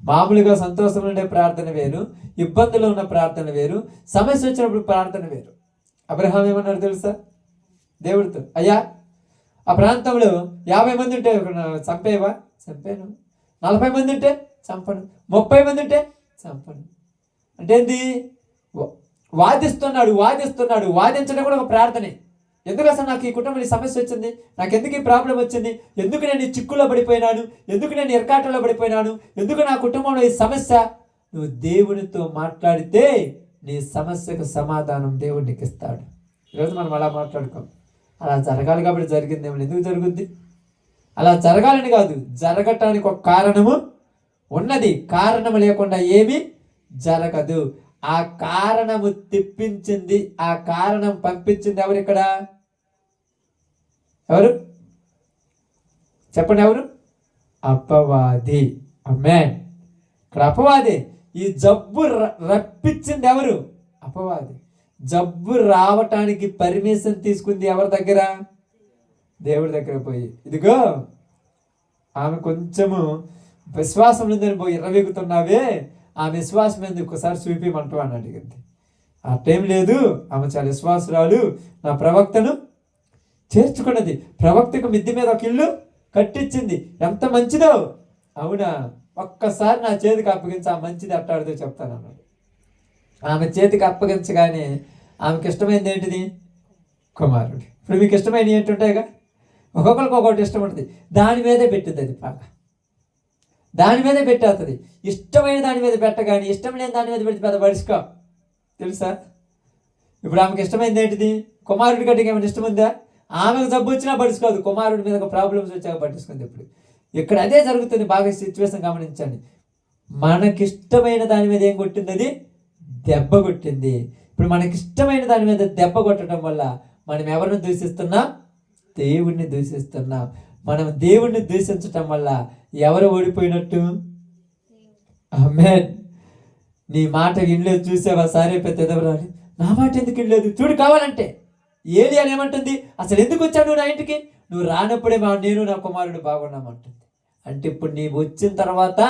S2: మామూలుగా సంతోషంలో ఉండే ప్రార్థన వేరు, ఇబ్బందులు ఉన్న ప్రార్థన వేరు, సమస్య వచ్చినప్పుడు ప్రార్థన వేరు. అబ్రహాం ఏమన్నారు తెలుసా దేవుడితో? అయ్యా ఆ ప్రాంతంలో 50 మంది ఉంటే చంపేవా? చంపాను. 40 మంది ఉంటే చంపను. 30 మంది ఉంటే చంపను. అంటే ఏంది? వాదిస్తున్నాడు. వాదించడం కూడా ఒక ప్రార్థనే. ఎందుకు అసలు నాకు ఈ కుటుంబంలో సమస్య వచ్చింది, నాకు ఎందుకు ఈ ప్రాబ్లం వచ్చింది, ఎందుకు నేను ఈ చిక్కుల్లో పడిపోయినాను, ఎందుకు నేను ఇరకాటంలో పడిపోయినాను, ఎందుకు నా కుటుంబంలో ఈ సమస్య? నువ్వు దేవునితో మాట్లాడితే నీ సమస్యకు సమాధానం దేవుడికి ఇస్తాడు. ఈరోజు మనం అలా మాట్లాడుకోం. అలా జరగాలి కాబట్టి జరిగిందేమో. ఎందుకు జరుగుద్ది? అలా జరగాలని కాదు, జరగటానికి ఒక కారణము ఉన్నది. కారణము లేకుండా ఏమీ జరగదు. ఆ కారణము తెప్పించింది, ఆ కారణం పంపించింది ఎవరు? ఇక్కడ ఎవరు చెప్పండి? ఎవరు? అపవాది. ఆమేన్. ఇక్కడ అపవాది. ఈ జబ్బు రప్పించింది ఎవరు? అపవాది. జబ్బు రావటానికి పర్మిషన్ తీసుకుంది ఎవరి దగ్గర? దేవుడి దగ్గర పోయి, ఇదిగో ఆమె కొంచెము విశ్వాసం ఉందని పోయి ఇరవెగుతున్నావే, ఆ విశ్వాసం ఎందుకు ఒకసారి చూపిమంటావు అని అడిగింది. ఆ టైం లేదు, ఆమె చాలా విశ్వాసురాలు. నా ప్రవక్తను చేర్చుకున్నది, ప్రవక్తకు మిద్దె మీద ఒక ఇల్లు కట్టించింది. ఎంత మంచిదో! అవునా, ఒక్కసారి నా చేతికి అప్పగించి ఆ మంచిది అట్టాడితో చెప్తాను అన్నాడు. ఆమె చేతికి అప్పగించగానే ఆమెకి ఇష్టమైనది ఏంటిది? కుమారుడు. ఇప్పుడు మీకు ఇష్టమైనవి ఏంటుంటాయిగా, ఒక్కొక్కరికి ఒక్కొక్కటి ఇష్టం ఉంటుంది. దాని మీదే పెట్టింది అది బాగా, దాని మీదే పెట్టేస్తుంది. ఇష్టమైన దాని మీద పెట్టగాని ఇష్టం లేని దాని మీద పెడితే పెద్ద పడుచుకో, తెలుసా? ఇప్పుడు ఆమెకి ఇష్టమైనది ఏంటిది? కుమారుడి గట్టిగా ఏమైనా ఇష్టం ఉందా? ఆమెకు జబ్బు వచ్చినా పడుచుకోదు, కుమారుడి మీద ప్రాబ్లమ్స్ వచ్చాక పట్టించుకుంది. ఇప్పుడు ఇక్కడ అదే జరుగుతుంది. బాగా సిచ్యువేషన్ గమనించండి. మనకిష్టమైన దాని మీద ఏం కొట్టింది? అది దెబ్బ కొట్టింది. ఇప్పుడు మనకిష్టమైన దాని మీద దెబ్బ కొట్టడం వల్ల మనం ఎవరిని దూషిస్తున్నాం? దేవుణ్ణి దూషిస్తున్నాం. మనం దేవుణ్ణి దూషించటం వల్ల ఎవరు ఓడిపోయినట్టు? ఆమేన్. నీ మాట వినలేదు, చూసావా? సారే పెద్ద ఎదవరాలి, నా మాట ఎందుకు వినలేదు? చూడు, కావాలంటే ఏలియా ఏమంటుంది? అసలు ఎందుకు వచ్చావు నువ్వు నా ఇంటికి? నువ్వు రానప్పుడే నేను నా కుమారుడు బాగున్నామంటుంది. అంటే ఇప్పుడు నీవు వచ్చిన తర్వాత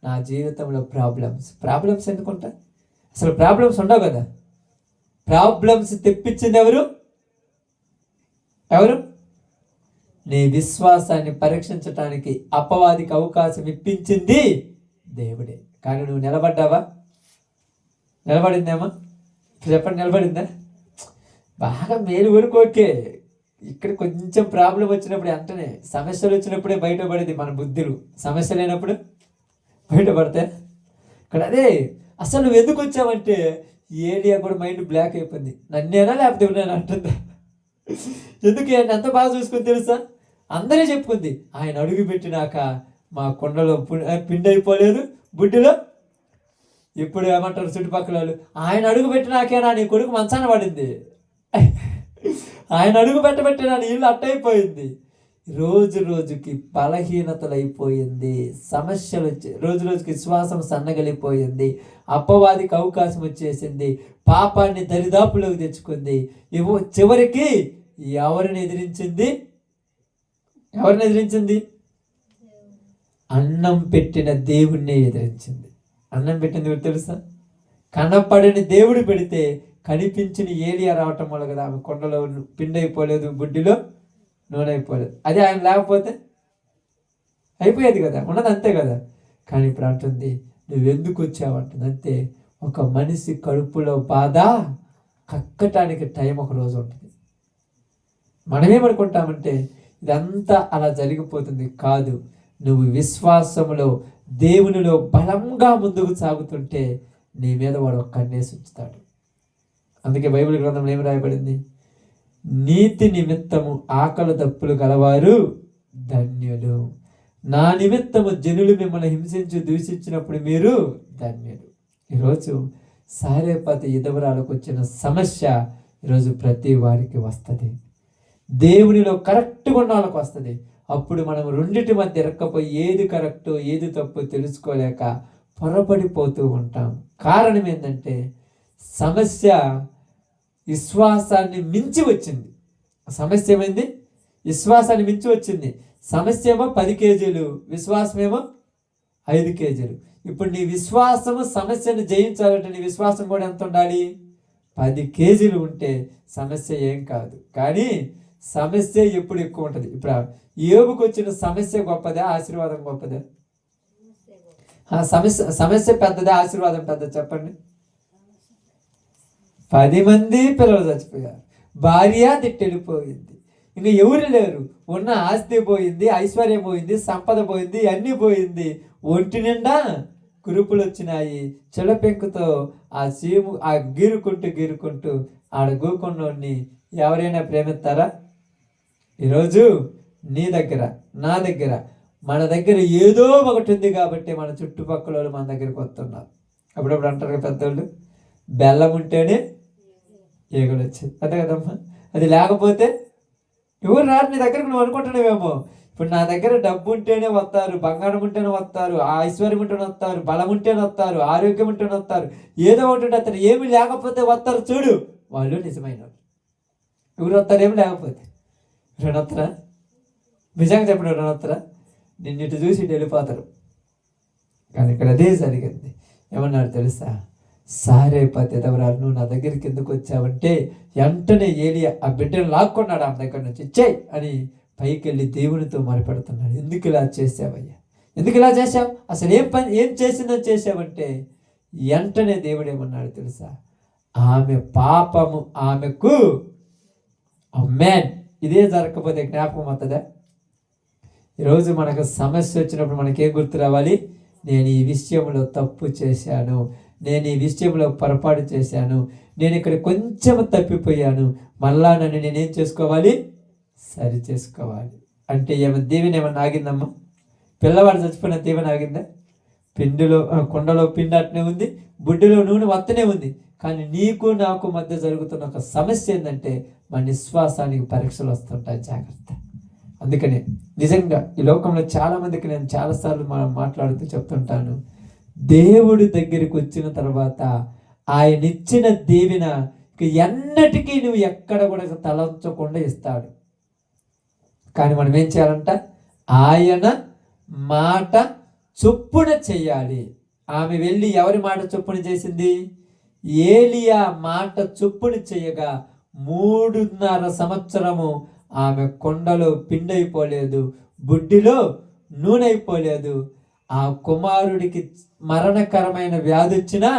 S2: నా జీవితంలో ప్రాబ్లమ్స్ ఎందుకుంటా? అసలు ప్రాబ్లమ్స్ ఉండవు కదా. ప్రాబ్లమ్స్ తెప్పించింది ఎవరు? నీ విశ్వాసాన్ని పరీక్షించటానికి అపవాదికి అవకాశం ఇప్పించింది దేవుడే. కానీ నువ్వు నిలబడ్డావా? నిలబడిందేమా? చెప్పండి, నిలబడిందా? బాగా మేలు వరకు ఓకే. ఇక్కడ కొంచెం ప్రాబ్లం వచ్చినప్పుడు, వెంటనే సమస్యలు వచ్చినప్పుడే బయటపడేది మన బుద్ధులు. సమస్య లేనప్పుడు బయటపడతాయి. ఇక్కడ అదే అసలు నువ్వు ఎందుకు వచ్చావంటే ఏలియా కూడా మైండ్ బ్లాక్ అయిపోయింది. నన్నేనా లేకపోతే ఎవరైనా అంటుందా? ఎందుకు ఎంత బాగా చూసుకుని తెలుసా? అందరే చెప్పుకుంది, ఆయన అడుగు పెట్టినాక మా కొండలో పిండి అయిపోలేదు, బుడ్డిలో. ఇప్పుడు ఏమంటారు చుట్టుపక్కల వాళ్ళు? ఆయన అడుగు పెట్టినాకేనా నీ కొడుకు మంచాన పడింది, ఆయన అడుగు పెట్టబెట్టినా నీ ఇల్లు అట్టయిపోయింది. రోజు రోజుకి బలహీనతలు అయిపోయింది, సమస్యలు వచ్చి రోజు రోజుకి విశ్వాసం సన్నగలిపోయింది, అపవాదికి అవకాశం వచ్చేసింది, పాపాన్ని దరిదాపులోకి తెచ్చుకుంది. చివరికి ఎవరిని ఎదిరించింది? అన్నం పెట్టిన దేవుణ్ణి ఎదిరించింది. అన్నం పెట్టింది తెలుసా? కనపడని దేవుడు పెడితే కనిపించిన ఏలియా రావటం వల్ల కదా ఆమె కొండలో పిండి అయిపోలేదు, బుడ్డిలో నూనె అయిపోలేదు. అదే ఆయన లేకపోతే అయిపోయేది కదా, ఉన్నది అంతే కదా. కానీ ఇప్పుడు అంటుంది, నువ్వెందుకు వచ్చావంటుంది. అంతే. ఒక మనిషి కడుపులో బాధ కక్కటానికి టైం ఒక రోజు ఉంటుంది. మనమేమనుకుంటామంటే ఇదంతా అలా జరిగిపోతుంది. కాదు, నువ్వు విశ్వాసములో దేవునిలో బలంగా ముందుకు సాగుతుంటే నీ మీద వాడు ఒక కన్నేసి ఉంచుతాడు. అందుకే బైబిల్ గ్రంథంలో ఏమి రాయబడింది? నీతి నిమిత్తము ఆకలి దప్పులు గలవారు ధన్యులు, నా నిమిత్తము జనులు మిమ్మల్ని హింసించి దూషించినప్పుడు మీరు ధన్యులు. ఈరోజు సారేపతి ఇదవరాలకు వచ్చిన సమస్య ఈరోజు ప్రతి వారికి వస్తుంది. దేవునిలో కరెక్ట్గా ఉన్న వాళ్ళకి వస్తుంది. అప్పుడు మనం రెండిటి మధ్య ఇరక్కపోయి ఏది కరెక్టో ఏది తప్పు తెలుసుకోలేక పొరపడిపోతూ ఉంటాం. కారణం ఏంటంటే సమస్య విశ్వాసాన్ని మించి వచ్చింది. సమస్య ఏమైంది? విశ్వాసాన్ని మించి వచ్చింది. సమస్య ఏమో 10 కేజీలు, విశ్వాసం ఏమో 5 కేజీలు. ఇప్పుడు నీ విశ్వాసము సమస్యను జయించాలంటే నీ విశ్వాసం కూడా ఎంత ఉండాలి? 10 కేజీలు ఉంటే సమస్య ఏం కాదు. కానీ సమస్య ఎప్పుడు ఎక్కువ ఉంటుంది. ఇప్పుడు యోబుకు వచ్చిన సమస్య గొప్పదా, ఆశీర్వాదం గొప్పదా? సమస్య పెద్దదా, ఆశీర్వాదం పెద్దదా? చెప్పండి. 10 మంది పిల్లలు చచ్చిపోయారు, భార్య తిట్టెళ్ళిపోయింది, ఇంకా ఎవరు లేరు, ఉన్న ఆస్తి పోయింది, ఐశ్వర్యం పోయింది, సంపద పోయింది, అన్నీ పోయింది, ఒంటి నిండా కురుపులు వచ్చినాయి. చెలపెంకుతో ఆ గీరుకుంటూ ఆడ గూకొండోడిని ఎవరైనా ప్రేమిస్తారా? ఈరోజు నీ దగ్గర, నా దగ్గర, మన దగ్గర ఏదో ఒకటి ఉంది కాబట్టి మన చుట్టుపక్కల వాళ్ళు మన దగ్గరికి వస్తున్నారు. అప్పుడప్పుడు అంటారు పెద్దోళ్ళు, బెల్లం ఉంటేనే ఏగలు వచ్చేది, అంతే కదమ్మా. అది లేకపోతే ఎవరు రారు నీ దగ్గరకు. నువ్వు అనుకుంటున్నావేమో, ఇప్పుడు నా దగ్గర డబ్బు ఉంటేనే వస్తారు, బంగారం ఉంటేనే వస్తారు, ఐశ్వర్యం ఉంటేనే వస్తారు, బలం ఉంటేనే వస్తారు, ఆరోగ్యం ఉంటేనే వస్తారు, ఏదో ఒకటి ఉంటే వస్తారు. ఏమి లేకపోతే వస్తారు చూడు, వాళ్ళు నిజమైన వాళ్ళు. ఎవరు వస్తారు? ఏమి లేకపోతే ఎవరైనా వస్తారా? నిజంగా చెప్పండి, ఎవరైనా వస్తారా? నిన్నిటి చూసి ఇటు వెళ్ళిపోతారు. కానీ ఇక్కడ అదే జరిగింది. ఏమన్నారు తెలుసా? సారేపతి ఎదవరాలు, నువ్వు నా దగ్గరికి ఎందుకు వచ్చావంటే వెంటనే ఏలియా ఆ బిడ్డను లాక్కున్నాడు ఆమె దగ్గర నుంచి. ఇచ్చేయి అని పైకి వెళ్ళి దేవునితో మొరపెడుతున్నాడు. ఎందుకు ఇలా చేసావయ్యా? ఎందుకు ఇలా చేసావు? అసలు ఏం చేసిందని చేసావంటే వెంటనే దేవుడు ఏమన్నాడు తెలుసా? ఆమె పాపము ఆమెకు. అమ్మేన్. ఇదే జరగకపోతే జ్ఞాపకం అవుతుందా? ఈరోజు మనకు సమస్య వచ్చినప్పుడు మనకేం గుర్తు రావాలి? నేను ఈ విషయంలో తప్పు చేశాను, నేను ఈ విషయంలో పొరపాటు చేశాను, నేను ఇక్కడ కొంచెం తప్పిపోయాను, మళ్ళా నన్ను నేనేం చేసుకోవాలి? సరి చేసుకోవాలి. అంటే దీవెన ఏమన్నా ఆగిందమ్మా? పిల్లవాడు చచ్చిపోయిన దీవెన ఆగిందా? కుండలో పిండి అట్నే ఉంది, బుడ్డిలో నూనె వత్తనే ఉంది. కానీ నీకు నాకు మధ్య జరుగుతున్న ఒక సమస్య ఏంటంటే మన విశ్వాసానికి పరీక్షలు వస్తుంటాయి. జాగ్రత్త. అందుకనే నిజంగా ఈ లోకంలో చాలామందికి నేను చాలాసార్లు మాట్లాడుతూ చెప్తుంటాను, దేవుడి దగ్గరికి వచ్చిన తర్వాత ఆయన ఇచ్చిన దీవెన ఎన్నటికీ నువ్వు ఎక్కడ కూడా తలంచకుండా ఇస్తాడు. కానీ మనం ఏం చేయాలంట? ఆయన మాట చొప్పున చెయ్యాలి. ఆమె వెళ్ళి ఎవరి మాట చొప్పున చేసింది? ఏలియా మాట చొప్పున చేయగా 3.5 సంవత్సరము ఆమె కొండలో పిండైపోలేదు, బుడ్డిలో నూనె అయిపోలేదు. ఆ కుమారుడికి మరణకరమైన వ్యాధి వచ్చినా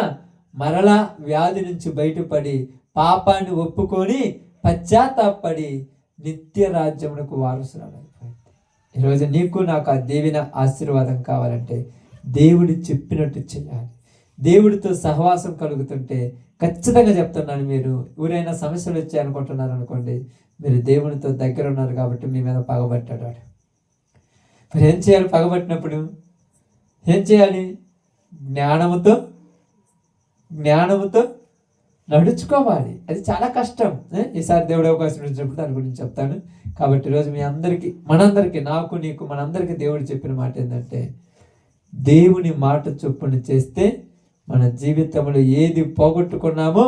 S2: మరలా వ్యాధి నుంచి బయటపడి పాపాన్ని ఒప్పుకొని పశ్చాత్తాపడి నిత్య రాజ్యమునకు వారసురాలైపోయింది. ఈరోజు నీకు నాకు ఆ దీవెన ఆశీర్వాదం కావాలంటే దేవుడు చెప్పినట్టు చేయాలి. దేవుడితో సహవాసం కలుగుతుంటే ఖచ్చితంగా చెప్తున్నాను, మీరు ఎవరైనా సమస్యలు వచ్చాయనుకుంటున్నారు అనుకోండి, మీరు దేవునితో దగ్గర ఉన్నారు కాబట్టి మీ మీద పగబట్టాడు వాడు. మరి ఏం చేయాలి? పగబట్టినప్పుడు ఏం చేయాలి? జ్ఞానముతో నడుచుకోవాలి. అది చాలా కష్టం. ఈసారి దేవుడు అవకాశం ఇచ్చినప్పుడు దాని గురించి చెప్తాను. కాబట్టి ఈరోజు మీ అందరికీ, మనందరికీ, నాకు నీకు మనందరికీ దేవుడు చెప్పిన మాట ఏంటంటే, దేవుని మాట చొప్పున చేస్తే మన జీవితంలో ఏది పోగొట్టుకున్నామో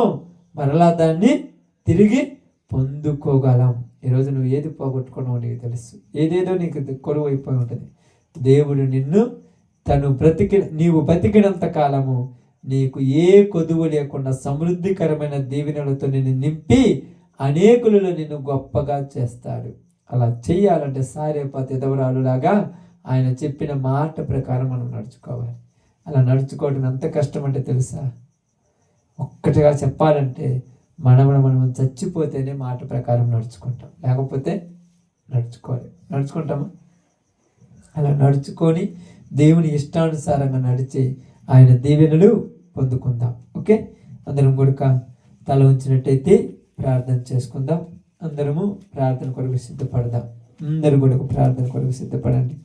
S2: మరలా దాన్ని తిరిగి పొందుకోగలం. ఈరోజు నువ్వు ఏది పోగొట్టుకున్నావో నీకు తెలుసు. ఏదేదో నీకు కొరువు అయిపోయి ఉంటుంది. దేవుడు నిన్ను నీవు బతికినంత కాలము నీకు ఏ కొదువు లేకుండా సమృద్ధికరమైన దీవెనలతో నిన్ను నింపి అనేకులలో నిన్ను గొప్పగా చేస్తాడు. అలా చెయ్యాలంటే సారేపతి ఎదవరాలులాగా ఆయన చెప్పిన మాట ప్రకారం మనం నడుచుకోవాలి. అలా నడుచుకోవడం ఎంత కష్టం అంటే తెలుసా? ఒక్కటిగా చెప్పాలంటే మనం చచ్చిపోతేనే మాట ప్రకారం నడుచుకుంటాం, లేకపోతే నడుచుకుంటామా? అలా నడుచుకొని దేవుని ఇష్టానుసారంగా నడిచి ఆయన దీవెనలు పొందుకుందాం. ఓకే, అందరం కూడా తల ఉంచినట్టయితే ప్రార్థన చేసుకుందాం. అందరము ప్రార్థన కొరకు సిద్ధపడదాం. అందరూ కూడా ప్రార్థన కొరకు సిద్ధపడండి.